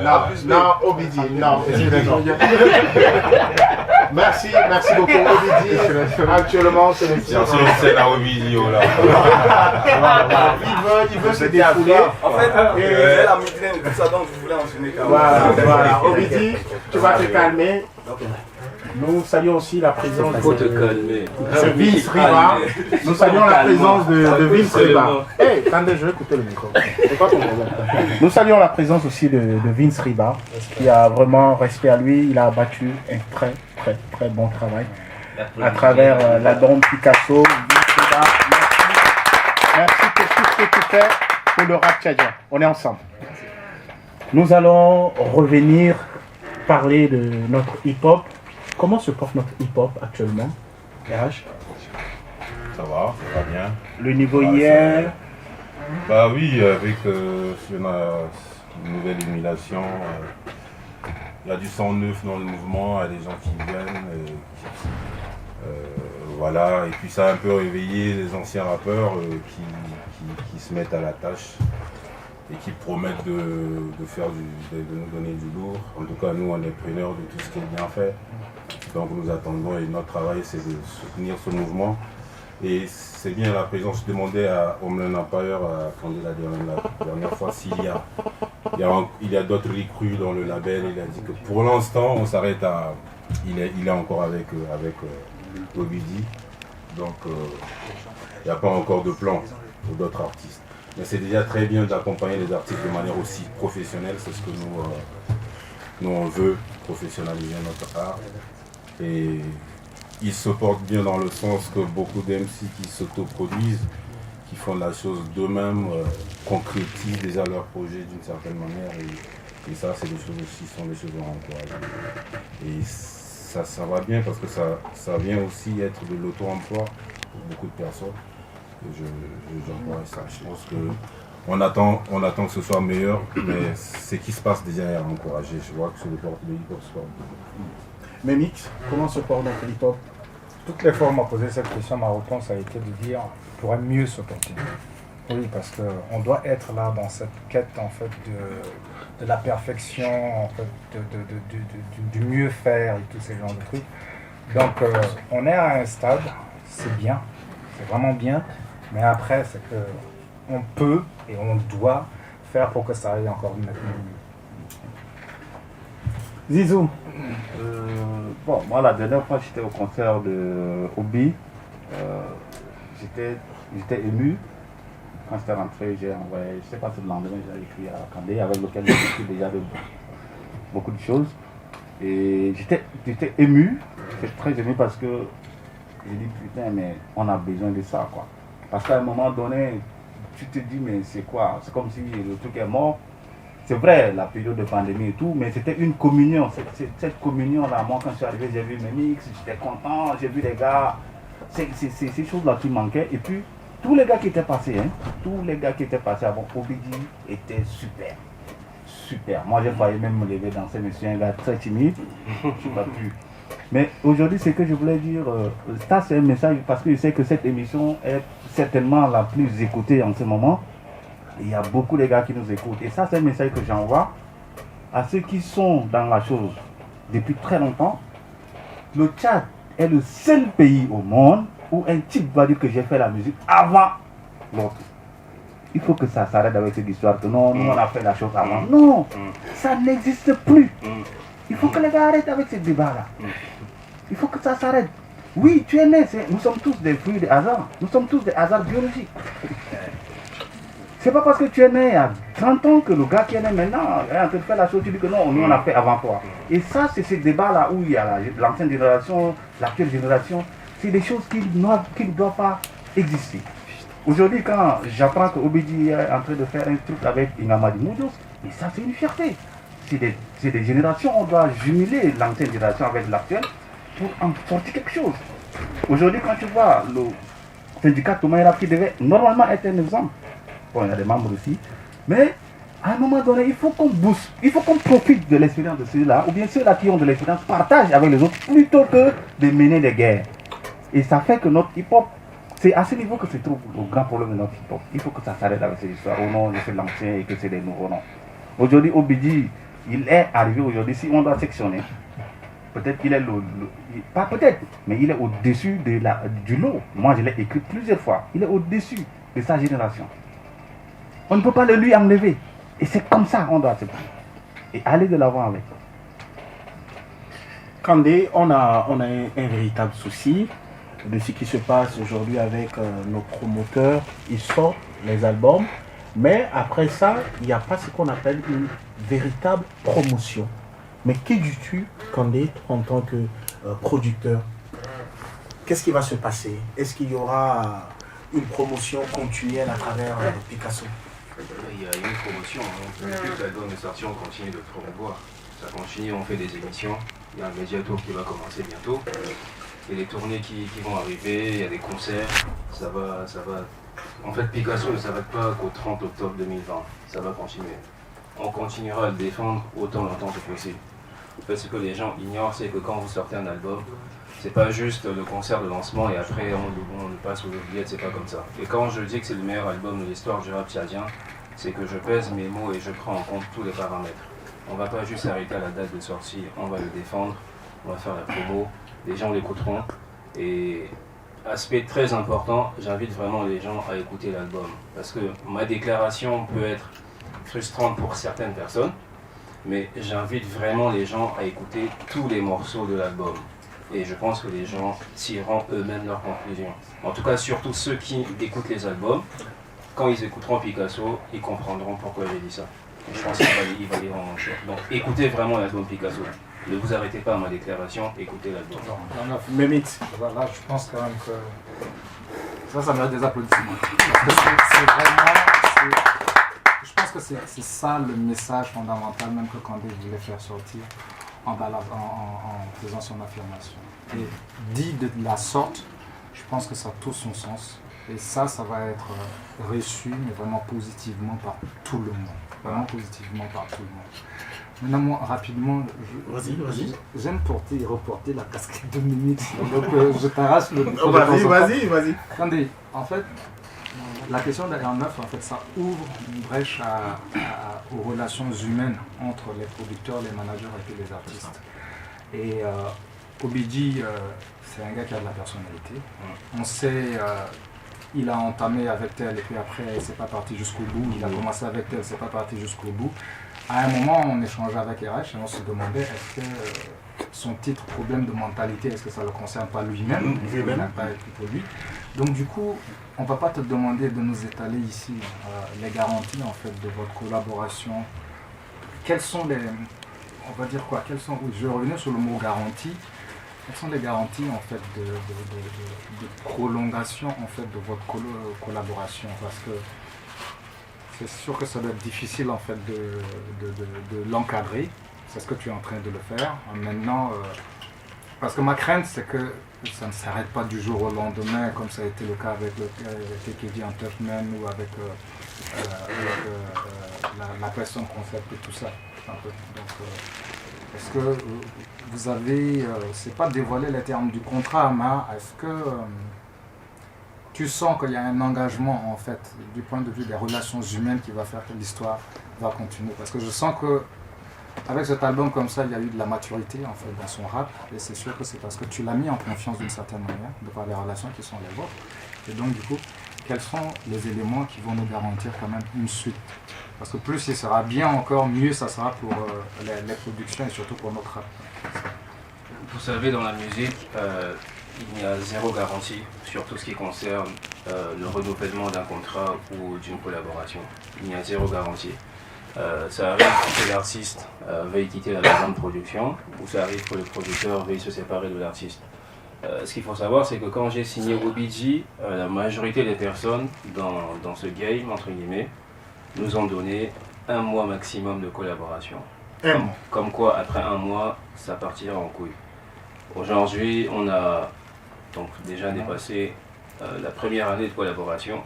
Non. Non, Obidi, non. Merci beaucoup, Obidi. Actuellement, c'est le c'est la Obidi, là. Il veut se défouler. En fait, j'ai la migraine, tout ça, donc je voulais enchaîner. Voilà. Obidi, tu vas te calmer. Nous saluons aussi la présence de Vince Riba. Nous saluons la présence de Vince Riba. Hey, attendez, je vais écouter le micro. C'est pas ton problème. Nous saluons la présence aussi de Vince Riba, qui a vraiment respect à lui. Il a abattu un très bon travail à travers l'album Picasso. Vince Riba, merci pour tout ce que tu fais pour le rap tchadien. On est ensemble. Nous allons revenir parler de notre hip-hop. Comment se porte notre hip-hop actuellement, RH? Ça va bien. Le niveau hier? Bah oui, avec une nouvelle émulation, il y a du sang neuf dans le mouvement, il y a des gens qui viennent, voilà, et puis ça a un peu réveillé les anciens rappeurs qui se mettent à la tâche et qui promettent de nous donner du lourd. En tout cas, nous, on est preneurs de tout ce qui est bien fait. Donc nous attendons et notre travail, c'est de soutenir ce mouvement. Et c'est bien la présence. Je demandais à Homeland Empire, à Kandé la dernière fois, s'il y a d'autres recrues dans le label. Il a dit que pour l'instant, on s'arrête à... Il est encore avec Obidi. Donc il n'y a pas encore de plan pour d'autres artistes. Mais c'est déjà très bien d'accompagner les artistes de manière aussi professionnelle. C'est ce que nous on veut, professionnaliser notre art. Et ils se portent bien dans le sens que beaucoup d'MC qui s'autoproduisent, qui font la chose d'eux-mêmes, concrétisent déjà leur projet d'une certaine manière. Et ça, c'est des choses aussi, sont des choses à encourager. Et ça va bien parce que ça vient aussi être de l'auto-emploi pour beaucoup de personnes. J'encourage ça. Je pense qu'on attend que ce soit meilleur, mais ce qui se passe déjà est à encourager. Je vois que sur le hip-hop se porte bien. Mais Mix, comment se porte notre hip-hop? Toutes les fois on m'a posé cette question, ma réponse a été de dire qu'il pourrait mieux se porter. Oui, parce qu'on doit être là dans cette quête en fait de la perfection, en fait, du mieux faire et tous ces genres de trucs. Donc on est à un stade, c'est bien, c'est vraiment bien, mais après c'est que on peut et on doit faire pour que ça aille encore mieux. Zizou. Bon, moi la dernière fois j'étais au concert de Obi, j'étais ému. Quand j'étais rentré, j'ai envoyé, je ne sais pas si le lendemain j'ai écrit à Kandé avec lequel j'ai écrit déjà beaucoup de choses. Et j'étais ému, j'étais très ému parce que j'ai dit putain mais on a besoin de ça quoi. Parce qu'à un moment donné, tu te dis mais c'est quoi? C'est comme si le truc est mort. C'est vrai, la période de pandémie et tout, mais c'était une communion. Cette communion-là, moi, quand je suis arrivé, j'ai vu mes mix, j'étais content, j'ai vu les gars. C'est ces choses-là qui manquaient. Et puis, tous les gars qui étaient passés, avant Obidi étaient super. Super. Moi, j'ai failli même me lever danser, mais je suis un gars très timide. Je ne suis pas pu. Mais aujourd'hui, ce que je voulais dire, ça, c'est un message, parce que je sais que cette émission est certainement la plus écoutée en ce moment. Il y a beaucoup de gars qui nous écoutent. Et ça, c'est un message que j'envoie à ceux qui sont dans la chose depuis très longtemps. Le Tchad est le seul pays au monde où un type va dire que j'ai fait la musique avant l'autre. Il faut que ça s'arrête avec cette histoire que non, nous on a fait la chose avant. Non, ça n'existe plus. Il faut que les gars arrêtent avec ce débat-là. Il faut que ça s'arrête. Oui, tu es né, nous sommes tous des fruits de hasard. Nous sommes tous des hasards biologiques. C'est pas parce que tu es né il y a 30 ans que le gars qui est né maintenant est en train de faire la chose, tu dis que non, nous on a fait avant toi. Et ça, c'est ce débat-là où il y a l'ancienne génération, l'actuelle génération, c'est des choses qui ne doivent pas exister. Aujourd'hui, quand j'apprends que Obidi est en train de faire un truc avec Inamadi Moudjos, mais ça c'est une fierté. C'est des générations, on doit jumeler l'ancienne génération avec l'actuelle pour en sortir quelque chose. Aujourd'hui, quand tu vois le syndicat Thomas qui devait normalement être un exemple, bon, il y a des membres aussi, mais à un moment donné, il faut qu'on booste, il faut qu'on profite de l'expérience de ceux-là, ou bien ceux-là qui ont de l'expérience partagent avec les autres plutôt que de mener des guerres. Et ça fait que notre hip-hop, c'est à ce niveau que se trouve le grand problème de notre hip-hop. Il faut que ça s'arrête avec ces histoires. Oh non, c'est l'ancien et que c'est des nouveaux noms. Aujourd'hui, Obidi, il est arrivé aujourd'hui, si on doit sectionner, peut-être qu'il est pas peut-être, mais il est au-dessus du lot. Moi, je l'ai écrit plusieurs fois. Il est au-dessus de sa génération. On ne peut pas le lui enlever. Et c'est comme ça qu'on doit se prendre. Et aller de l'avant avec. Kandé, on a un véritable souci de ce qui se passe aujourd'hui avec nos promoteurs. Ils sortent les albums, mais après ça, il n'y a pas ce qu'on appelle une véritable promotion. Mais que dis-tu, Kandé, en tant que producteur? Qu'est-ce qui va se passer? Est-ce qu'il y aura une promotion continuelle à travers Picasso? Il y a une promotion. Depuis que l'album est sorti, on continue de promouvoir. Ça continue, on fait des émissions. Il y a un médiatour qui va commencer bientôt. Il y a des tournées qui vont arriver, il y a des concerts. Ça va. En fait, Picasso ne s'arrête pas qu'au 30 octobre 2020. Ça va continuer. On continuera à le défendre autant longtemps que possible. En fait, ce que les gens ignorent, c'est que quand vous sortez un album, c'est pas juste le concert de lancement et après on le passe aux oubliettes, c'est pas comme ça. Et quand je dis que c'est le meilleur album de l'histoire du rap tchadien, c'est que je pèse mes mots et je prends en compte tous les paramètres. On va pas juste s'arrêter à la date de sortie, on va le défendre, on va faire la promo, les gens l'écouteront. Et aspect très important, j'invite vraiment les gens à écouter l'album. Parce que ma déclaration peut être frustrante pour certaines personnes, mais j'invite vraiment les gens à écouter tous les morceaux de l'album. Et je pense que les gens tireront eux-mêmes leurs conclusions. En tout cas, surtout ceux qui écoutent les albums, quand ils écouteront Picasso, ils comprendront pourquoi j'ai dit ça. Et je pense qu'il va lire en entier. Donc écoutez vraiment l'album Picasso. Ne vous arrêtez pas à ma déclaration, écoutez l'album. Voilà, je pense quand même que ça mérite des applaudissements. Parce que c'est vraiment... Je pense que c'est ça le message fondamental même que Kandé voulait faire sortir en faisant son affirmation. Et dit de la sorte, je pense que ça a tout son sens. Et ça va être reçu, mais vraiment positivement par tout le monde. Vraiment positivement par tout le monde. Maintenant, moi, rapidement, j'aime porter et reporter la casquette de Minix. Donc, je t'arrache le micro. Vas-y. Attendez, en fait, la question d'Air 9, en fait, ça ouvre une brèche aux relations humaines entre les producteurs, les managers et puis les artistes. Et Obidi, c'est un gars qui a de la personnalité. On sait, il a entamé avec tel et puis après, c'est pas parti jusqu'au bout. Il a commencé avec tel, c'est pas parti jusqu'au bout. À un moment, on échangeait avec RH et on se demandait est-ce que son titre problème de mentalité, est-ce que ça ne le concerne pas lui-même? Il n'a pas été pour lui. Donc du coup, on ne va pas te demander de nous étaler ici les garanties en fait de votre collaboration. Quelles sont les... On va dire quoi? Je vais revenir sur le mot garantie. Quelles sont les garanties en fait de prolongation en fait de votre collaboration? Parce que c'est sûr que ça doit être difficile en fait de l'encadrer. C'est ce que tu es en train de le faire. Maintenant, parce que ma crainte c'est que ça ne s'arrête pas du jour au lendemain comme ça a été le cas avec le TKD en Touchman ou avec la personne concept et tout ça. Donc, est-ce que vous avez, c'est pas dévoiler les termes du contrat, mais est-ce que tu sens qu'il y a un engagement en fait du point de vue des relations humaines qui va faire que l'histoire va continuer? Parce que je sens que avec cet album comme ça, il y a eu de la maturité en fait dans son rap, et c'est sûr que c'est parce que tu l'as mis en confiance d'une certaine manière, de par les relations qui sont les vôtres. Et donc du coup, quels sont les éléments qui vont nous garantir quand même une suite? Parce que plus il sera bien encore, mieux ça sera pour les productions et surtout pour notre rap. Vous savez, dans la musique, il n'y a zéro garantie sur tout ce qui concerne le renouvellement d'un contrat ou d'une collaboration. Il n'y a zéro garantie. Ça arrive que l'artiste veuille quitter la maison de production, ou ça arrive que le producteur veuille se séparer de l'artiste. Ce qu'il faut savoir, c'est que quand j'ai signé OBG, la majorité des personnes dans ce game, entre guillemets, nous ont donné 1 mois maximum de collaboration. Comme quoi, après 1 mois, ça partira en couille. Aujourd'hui, on a donc déjà dépassé la première année de collaboration.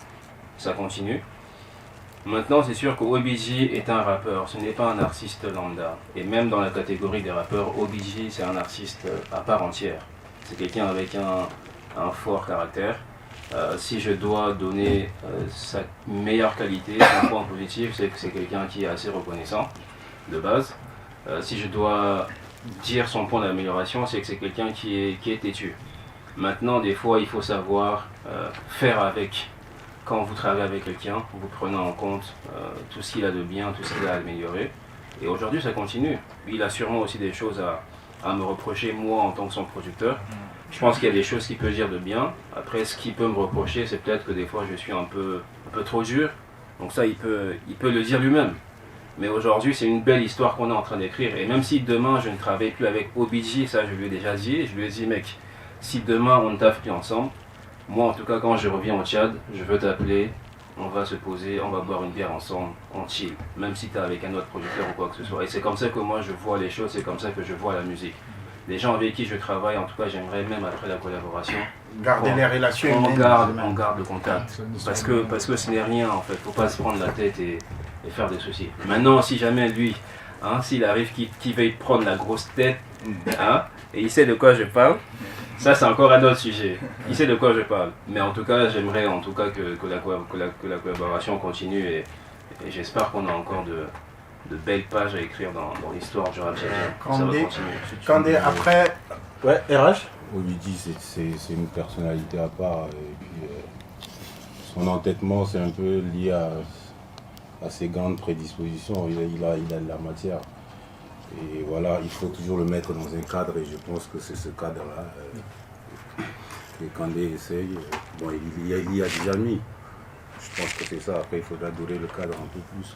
Ça continue. Maintenant, c'est sûr que OBG est un rappeur, ce n'est pas un artiste lambda. Et même dans la catégorie des rappeurs, OBG, c'est un artiste à part entière. C'est quelqu'un avec un fort caractère. Si je dois donner sa meilleure qualité, son point positif, c'est que c'est quelqu'un qui est assez reconnaissant, de base. Si je dois dire son point d'amélioration, c'est que c'est quelqu'un qui est têtu. Maintenant, des fois, il faut savoir faire avec. Quand vous travaillez avec quelqu'un, vous prenez en compte tout ce qu'il a de bien, tout ce qu'il a à améliorer. Et aujourd'hui, ça continue. Il a sûrement aussi des choses à me reprocher, moi, en tant que son producteur. Je pense qu'il y a des choses qu'il peut dire de bien. Après, ce qu'il peut me reprocher, c'est peut-être que des fois, je suis un peu trop dur. Donc ça, il peut le dire lui-même. Mais aujourd'hui, c'est une belle histoire qu'on est en train d'écrire. Et même si demain, je ne travaille plus avec OBG, ça, je lui ai déjà dit. Je lui ai dit, mec, si demain, on ne taffe plus ensemble, moi, en tout cas, quand je reviens au Tchad, je veux t'appeler, on va se poser, on va boire une bière ensemble, on chill, même si tu es avec un autre producteur ou quoi que ce soit. Et c'est comme ça que moi, je vois les choses, c'est comme ça que je vois la musique. Les gens avec qui je travaille, en tout cas, j'aimerais même après la collaboration, garder les relations. On garde le contact. Parce que ce n'est rien, en fait. Il ne faut pas se prendre la tête et faire des soucis. Maintenant, si jamais lui, s'il arrive qu'il veuille prendre la grosse tête, et il sait de quoi je parle, ça, c'est encore un autre sujet. Il sait de quoi je parle. Mais en tout cas, j'aimerais que la collaboration continue et j'espère qu'on a encore de belles pages à écrire dans l'histoire du rap tchadien. Ça va continuer. Kandé, après... Ouais, RH OBG, c'est une personnalité à part. Et puis, son entêtement, c'est un peu lié à ses grandes prédispositions. Il a de la matière. Et voilà, il faut toujours le mettre dans un cadre et je pense que c'est ce cadre-là que Kandé essaye. Bon, il y a déjà mis. Je pense que c'est ça. Après, il faudra dorer le cadre un peu plus.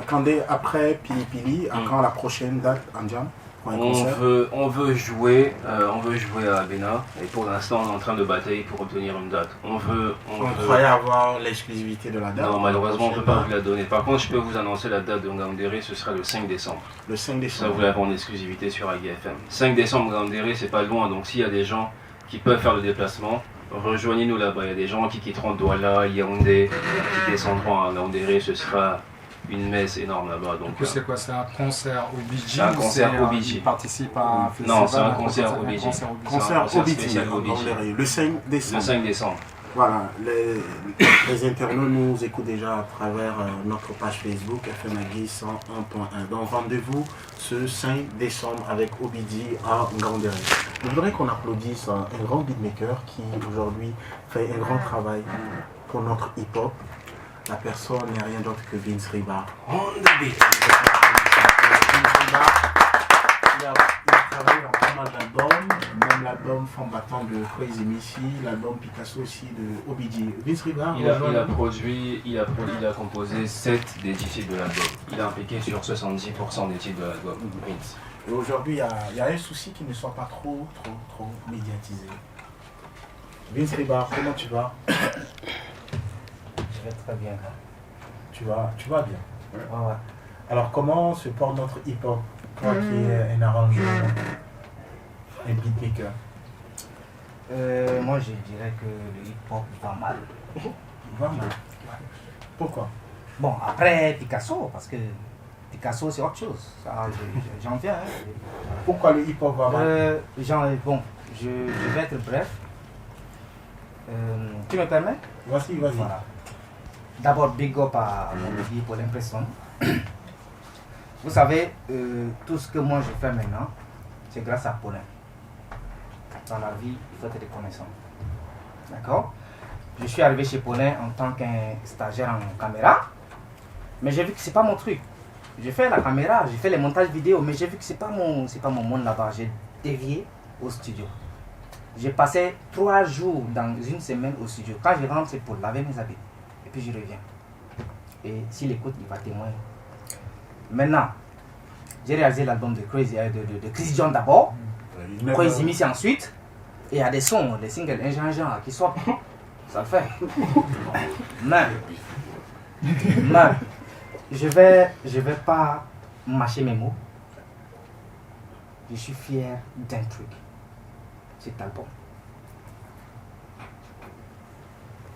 Kandé, après Pili Pili, à quand la prochaine date en jam pour un concert? On veut jouer à Abena et pour l'instant, on est en train de batailler pour obtenir une date. On croyait avoir l'exclusivité de la date? Non, malheureusement, on ne peut pas vous la donner. Par contre, je peux vous annoncer la date de Ngaoundéré, ce sera le 5 décembre. Le 5 décembre. Ça, vous l'avez en exclusivité sur AGFM. 5 décembre, Ngaoundéré, c'est pas loin, donc s'il y a des gens qui peuvent faire le déplacement, rejoignez-nous là-bas. Il y a des gens qui quitteront Douala, Yaoundé, qui descendront à Ngaoundéré, ce sera une messe énorme là-bas. Donc c'est quoi? C'est un concert OBG? C'est un concert OBG. Il participe à un festival? Non, c'est un concert OBG. Concert OBG, le 5 décembre. Le 5 décembre. Voilà, les internautes nous écoutent déjà à travers notre page Facebook FMAGI 101.1. Donc rendez-vous ce 5 décembre avec OBG à Ngaoundéré. Je voudrais qu'on applaudisse un grand beatmaker qui aujourd'hui fait un grand travail pour notre hip-hop. La personne n'est rien d'autre que Vince Riba. On the beat. Il a travaillé dans pas mal d'albums, même l'album Femme Battant de Crazy Missy, l'album Picasso aussi de OBG. Vince Riba, il a composé 7 des 10 titres de l'album. Il a impliqué sur 70% des titres de l'album. Vince. Et aujourd'hui, il y a un souci qui ne soit pas trop médiatisé. Vince Riba, comment tu vas? Je vais très bien. Tu vas bien. Ouais. Alors comment se porte notre hip-hop? Toi qui es un arrangeur, un beatmaker. Moi je dirais que le hip-hop va mal. Va mal. Pourquoi? Bon, après Picasso, parce que Picasso c'est autre chose. J'en viens. Pourquoi le hip-hop va mal? Bon, je vais être bref. Tu me permets? Vas-y. Voilà. D'abord, big up à mon ami pour l'impression. Vous savez, tout ce que moi je fais maintenant, c'est grâce à Paulin. Dans la vie, il faut être reconnaissant. D'accord? Je suis arrivé chez Paulin en tant qu'un stagiaire en caméra, mais j'ai vu que c'est pas mon truc. Je fais la caméra, j'ai fait les montages vidéo, mais j'ai vu que c'est pas mon monde là-bas. J'ai dévié au studio. J'ai passé 3 jours dans une semaine au studio. Quand je rentre, c'est pour laver mes habits. Et puis je reviens. Et s'il écoute, il va témoigner. Maintenant, j'ai réalisé l'album de Chris John d'abord. Crazy Missy ensuite. Et il y a des sons, des singles, un genre qui sortent. Ça le fait. Mais je vais pas mâcher mes mots. Je suis fier d'un truc. Cet album.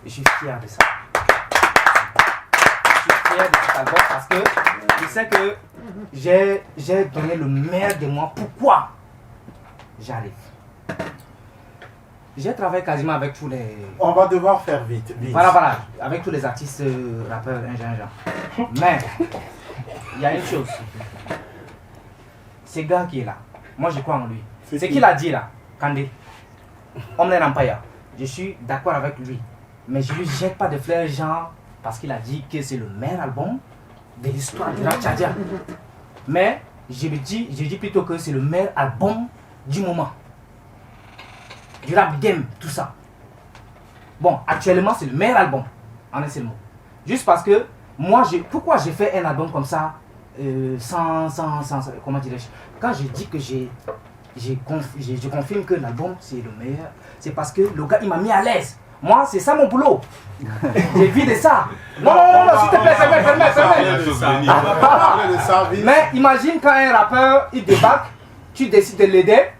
Je suis fier de ça. Je suis fier de cet album parce que je sais que j'ai donné le meilleur de moi. Pourquoi j'arrive? J'ai travaillé quasiment avec tous les... On va devoir faire vite. Voilà. Avec tous les artistes, rappeurs, ingénieurs. Mais, il y a une chose. Ce gars qui est là, moi je crois en lui. Ce qu'il a dit là, Kandé, Omnen Empire, je suis d'accord avec lui. Mais je lui jette pas de fleurs genre parce qu'il a dit que c'est le meilleur album de l'histoire du rap tchadien. Mais je dis plutôt que c'est le meilleur album du moment. Du rap game, tout ça. Bon, actuellement c'est le meilleur album, en un seul mot. Juste parce que moi, pourquoi j'ai fait un album comme ça sans comment dirais-je? Quand je dis que je confirme que l'album c'est le meilleur, c'est parce que le gars il m'a mis à l'aise. Moi, c'est ça mon boulot. J'ai vu de ça. Non, s'il te plaît, fermez. Mais imagine quand un rappeur il débarque, tu décides de l'aider.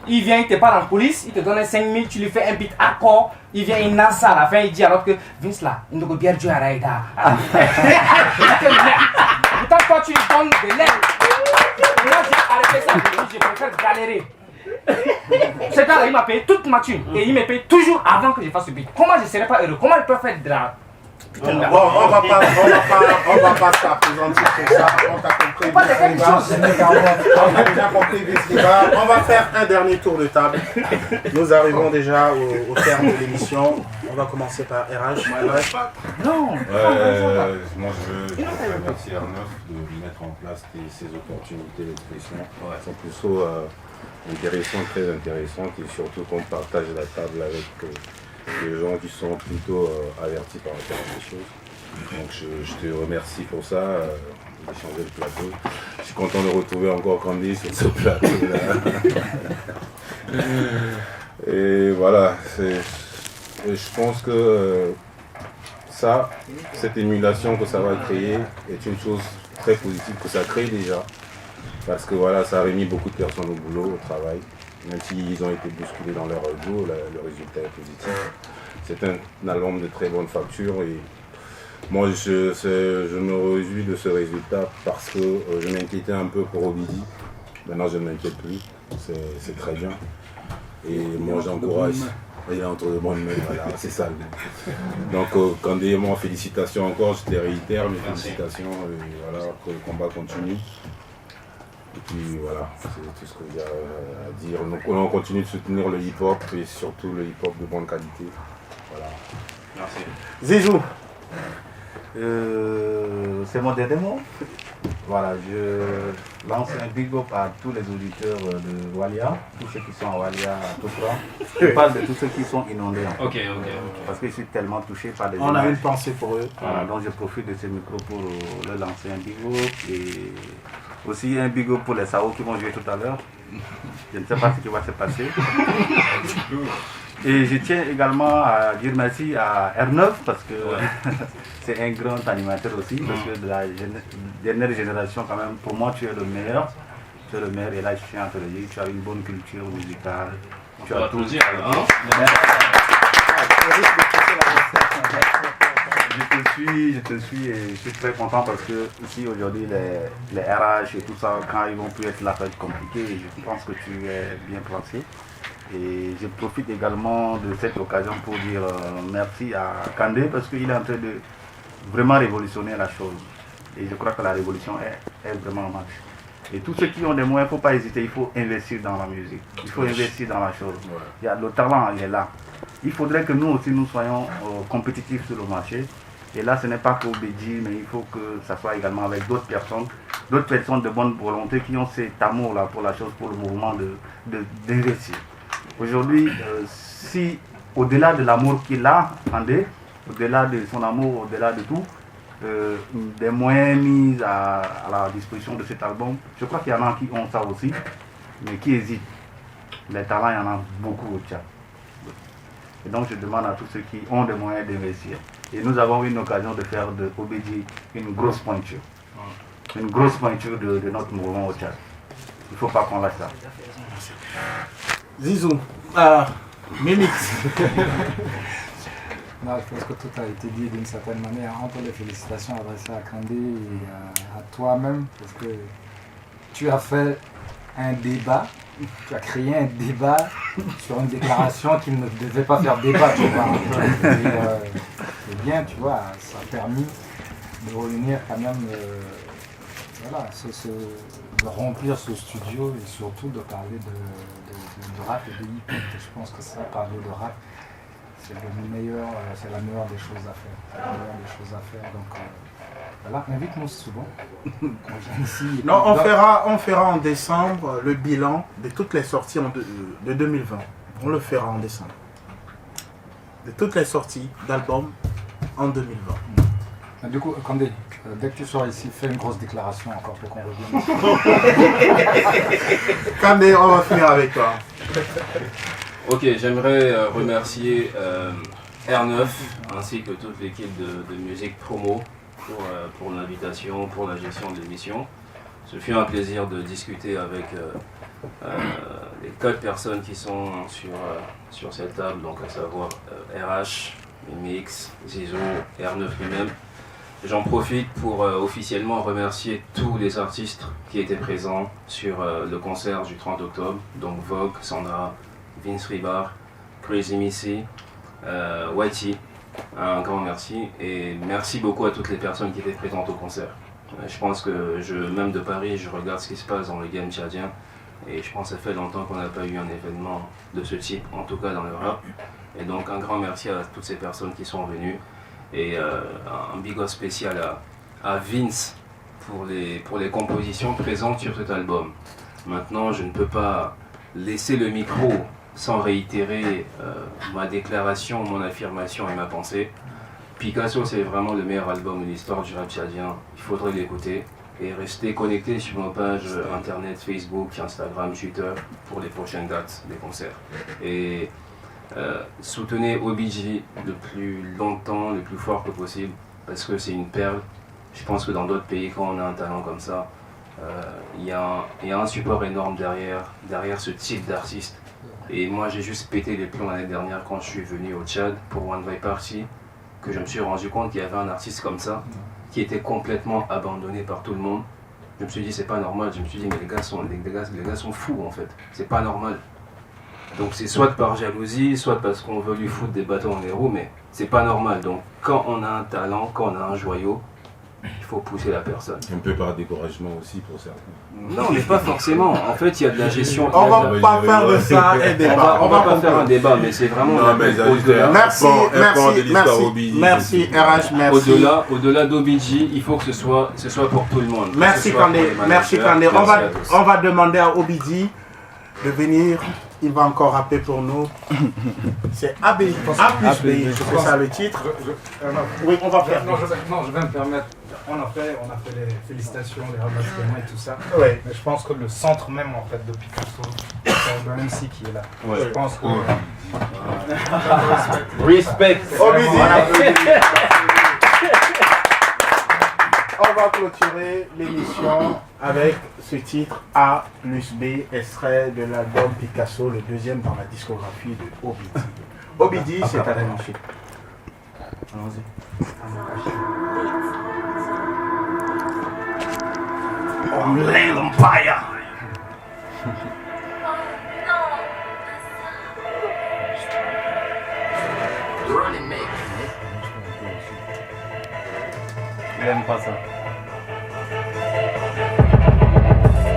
Il vient, il te parle en coulisses, il te donne 5000, tu lui fais un beat accord, il vient, il nage ça à la fin, il dit alors que Vince là, il ne peut bien jouer à Raïda. Pourtant, toi tu lui donnes de l'aide. Moi j'ai arrêté ça, je préfère galérer. Ce gars là, il m'a payé toute ma thune et il me paye toujours avant que je fasse ce beat. Comment je ne serais pas heureux? Comment je peux faire de la... Putain, bon, on va pas s'appesantir sur ça. On t'a compris. On a déjà compris ce débat. On va faire un dernier tour de table. Nous arrivons déjà au terme de l'émission. On va commencer par RH. Non. Moi, je veux remercier Arnaud de mettre en place ces opportunités d'expression. Elles sont plutôt intéressantes, très intéressantes, et surtout qu'on partage la table avec des gens qui sont plutôt avertis par rapport à ces choses. Donc je te remercie pour ça, d'échanger le plateau. Je suis content de retrouver encore Candy sur ce plateau-là. Et voilà, je pense que cette émulation que ça va créer est une chose très positive que ça crée déjà. Parce que voilà, ça a remis beaucoup de personnes au boulot, au travail. Même s'ils ont été bousculés dans leur ego, le résultat est positif. C'est un album de très bonne facture et moi je me réjouis de ce résultat parce que je m'inquiétais un peu pour Obidi. Maintenant je ne m'inquiète plus, c'est très bien. Et moi j'encourage. Il est entre de bonnes mains, voilà, c'est ça. Donc Kandé et moi, félicitations encore, je te réitère mes félicitations et voilà, que le combat continue. Et puis voilà, c'est tout ce que j'ai à dire. Donc on continue de soutenir le hip-hop et surtout le hip-hop de bonne qualité. Voilà. Merci. Zizou. C'est mon dernier mot. Voilà, je lance un big up à tous les auditeurs de Walia, tous ceux qui sont à Walia, à Toufra. Je parle de tous ceux qui sont inondés. Ok. Parce que je suis tellement touché par des On a une pensée pour eux. Voilà, donc je profite de ce micro pour leur lancer un big up et aussi un big up pour les Sao qui vont jouer tout à l'heure. Je ne sais pas ce qui va se passer. Et je tiens également à dire merci à R9 parce que c'est un grand animateur aussi, parce que de la dernière génération quand même, pour moi tu es le meilleur. Tu es le meilleur et là je tiens à te le dire, tu as une bonne culture musicale. Tu as tout dire, hein? Je te suis et je suis très content parce que ici aujourd'hui les RH et tout ça, quand ils vont plus être là, ça va être compliqué et je pense que tu es bien placé. Et je profite également de cette occasion pour dire merci à Kandé parce qu'il est en train de vraiment révolutionner la chose. Et je crois que la révolution est vraiment en marche. Et tous ceux qui ont des moyens, il ne faut pas hésiter, il faut investir dans la musique. Il faut investir dans la chose. Il y a, le talent, il est là. Il faudrait que nous aussi, nous soyons compétitifs sur le marché. Et là, ce n'est pas qu'au Béji, mais il faut que ça soit également avec d'autres personnes de bonne volonté qui ont cet amour-là pour la chose, pour le mouvement d'investir. Aujourd'hui, si au-delà de l'amour qu'il a, André, au-delà de son amour, au-delà de tout, des moyens mis à la disposition de cet album, je crois qu'il y en a qui ont ça aussi, mais qui hésitent. Les talents, il y en a beaucoup au Tchad. Et donc je demande à tous ceux qui ont des moyens d'investir. Et nous avons eu une occasion de faire de Obedi une grosse pointure. Une grosse pointure de notre mouvement au Tchad. Il ne faut pas qu'on lâche ça. Zizou, Mimix. Non, je pense que tout a été dit d'une certaine manière. Entre les félicitations adressées à Kandé et à toi-même, parce que tu as fait un débat, tu as créé un débat sur une déclaration qui ne devait pas faire débat, tu vois. C'est bien, tu vois, ça a permis de réunir quand même, voilà, de remplir ce studio et surtout de parler de rap et de hip-hop. Je pense que ça, parler de rap, c'est la meilleure des choses à faire. Donc voilà, invite-nous souvent. Ici, non, on fera en décembre le bilan de toutes les sorties de 2020. On le fera en décembre. De toutes les sorties d'albums en 2020. Du coup, Kandé, dès que tu seras ici, fais une grosse déclaration encore pour qu'on revienne. Kandé, on va finir avec toi. Ok, j'aimerais remercier R9 ainsi que toute l'équipe de musique promo pour l'invitation, pour la gestion de l'émission. Ce fut un plaisir de discuter avec les 4 personnes qui sont sur cette table, donc à savoir RH, Mimix, Zizou, R9 lui-même. J'en profite pour officiellement remercier tous les artistes qui étaient présents sur le concert du 30 octobre, donc Vogue, Sandra, Vince Ribar, Crazy Missy, Whitey. Un grand merci et merci beaucoup à toutes les personnes qui étaient présentes au concert. Je pense que même de Paris, je regarde ce qui se passe dans le game tchadien et je pense que ça fait longtemps qu'on n'a pas eu un événement de ce type, en tout cas dans le rap. Et donc un grand merci à toutes ces personnes qui sont venues et un big up spécial à Vince pour les compositions présentes sur cet album. Maintenant, je ne peux pas laisser le micro sans réitérer ma déclaration, mon affirmation et ma pensée. Picasso, c'est vraiment le meilleur album de l'histoire du rap tchadien. Il faudrait l'écouter et rester connecté sur nos pages internet, Facebook, Instagram, Twitter pour les prochaines dates des concerts. Et soutenez OBG le plus longtemps, le plus fort que possible parce que c'est une perle. Je pense que dans d'autres pays, quand on a un talent comme ça, il y a un support énorme derrière ce type d'artiste. Et moi j'ai juste pété les plombs l'année dernière quand je suis venu au Tchad pour One Way Party, que je me suis rendu compte qu'il y avait un artiste comme ça qui était complètement abandonné par tout le monde. Je me suis dit c'est pas normal, je me suis dit mais les gars sont fous en fait, c'est pas normal. Donc c'est soit par jalousie, soit parce qu'on veut lui foutre des bâtons dans les roues, mais c'est pas normal. Donc quand on a un talent, quand on a un joyau, il faut pousser la personne. Un peu par découragement aussi pour certains. Non, mais pas forcément. En fait, il y a de la gestion. On va pas faire de ça un débat. On va pas faire un débat, mais c'est vraiment au-delà. Merci RH, merci. Au-delà d'Obidji, il faut que ce soit pour tout le monde. Merci Kandé, merci Kandé. On va demander à Obidji de venir. Il va encore rappeler pour nous. C'est A plus B, c'est ça le titre. Oui, on va faire. Non, je vais me permettre. On a fait les félicitations, les remerciements et tout ça. Ouais. Mais je pense que le centre même en fait de Picasso, c'est le MC qui est là. Ouais. Je pense que. Respect. On va clôturer l'émission avec ce titre A plus B, extrait de l'album Picasso, le deuxième dans la discographie de Obidi. Obidi, c'est à démarcher. Allons-y. Homeland Empire. Il aime pas ça.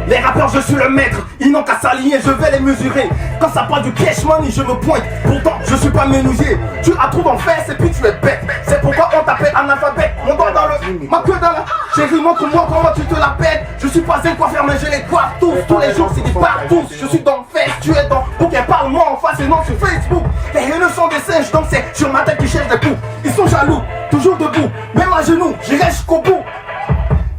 Les rappeurs, je suis le maître, ils n'ont qu'à s'aligner, je vais les mesurer. Quand ça parle du cash money, je me pointe. Pourtant, je suis pas menuisier. Tu as trop en face et puis tu es bête. C'est pourquoi on t'appelle analphabète. Mon doigt dans le, ma queue dans la. Chérie, montre-moi comment tu te la pètes. Je suis pas un coiffeur, mais je les coiffe tous les jours, c'est des partout. Je suis dans le fait, tu es dans. Pour qu'elle parle moi en face, ces noms sur Facebook. Les haineux sont des singes, donc c'est sur ma tête qu'ils cherchent des coups. Ils sont jaloux, toujours debout, même à genoux, j'irai jusqu'au bout.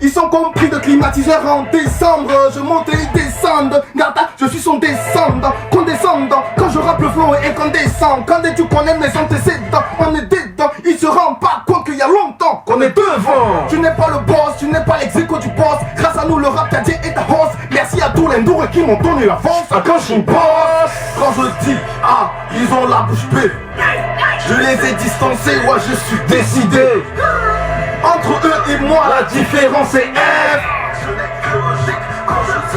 Ils sont compris de climatiseur en décembre. Je monte et ils descendent. Garda, je suis son descendant, condescendant. Quand je rappe le flow est incandescent. Quand tu connais mes antécédents, on est dedans. Ils se rendent pas compte qu'il y a longtemps qu'on est devant. Tu n'es pas le boss, tu n'es pas l'exéco du boss. Grâce à nous le rap cadien est à hausse. Merci à tous les ndours qui m'ont donné la force. Quand je boss, quand je dis ah, ils ont la bouche bée. Je les ai distancés, ouais je suis décidé. Entre eux et moi la différence est F.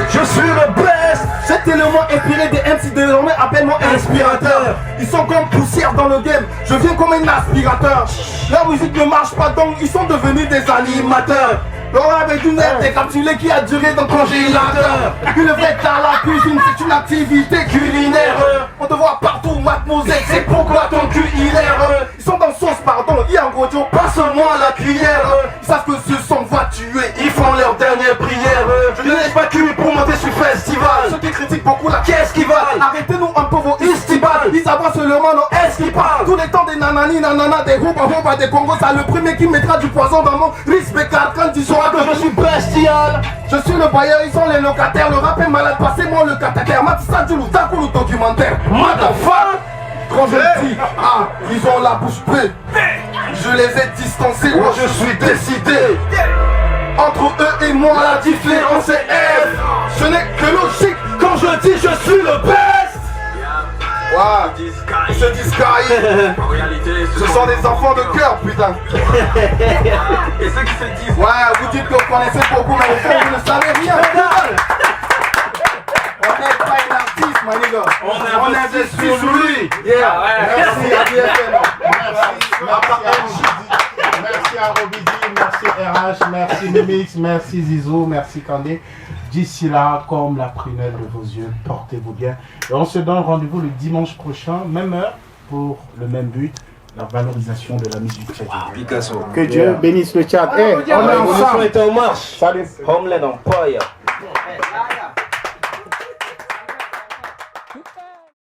Je suis le best. Cet élément inspiré des MC désormais appelle-moi inspirateur. Ils sont comme poussière dans le game. Je viens comme un aspirateur. La musique ne marche pas donc ils sont devenus des animateurs. L'on avec une aide décapsulée qui a duré dans le congélateur. Une vraie à la cuisine, c'est une activité culinaire. On te voit partout, mademoiselle, c'est pourquoi ton cul il est. Ils sont dans sauce, pardon, il y a un gros Joe, passe-moi la cuillère. Ils savent que ce son va tuer, ils font leur dernière prière. Je ne laisse pas cul pour monter sur le festival. Ceux qui critiquent beaucoup la caisse qui va. Arrêtez-nous un peu vos istibales. Ils avancent seulement nos S qui parlent. Tous les temps des nanani, nanana, des rouba, des congos. Ça le premier qui mettra du poison dans mon respect quand ils sont que je suis bestial. Je suis le bailleur, ils sont les locataires. Le rap est malade, passez-moi le cataclysme. Matissa du Loudakou, le documentaire. Motherfucker. Quand je dis ah, ils ont la bouche bée. Je les ai distancés, moi je suis décidé. Entre eux et moi la différence est F. Ce n'est que logique quand je dis je suis le best. Waouh, ils se disent Sky. En réalité, ce sont des enfants de cœur, putain. Et ceux qui se disent ouais, vous dites que vous connaissez beaucoup, mais au fond, vous ne savez rien. On n'est pas un artiste, my nigga. On investit sur lui. Yeah, merci à BFM. Merci à Robidi, merci RH, merci Mimix, merci Zizo, merci Kandé. D'ici là, comme la prunelle de vos yeux, portez-vous bien. Et on se donne rendez-vous le dimanche prochain, même heure, pour le même but, la valorisation de la musique tchèque. Picasso. Que Dieu bénisse le chat. Hey, on est ensemble. Salut. Homeland Empire.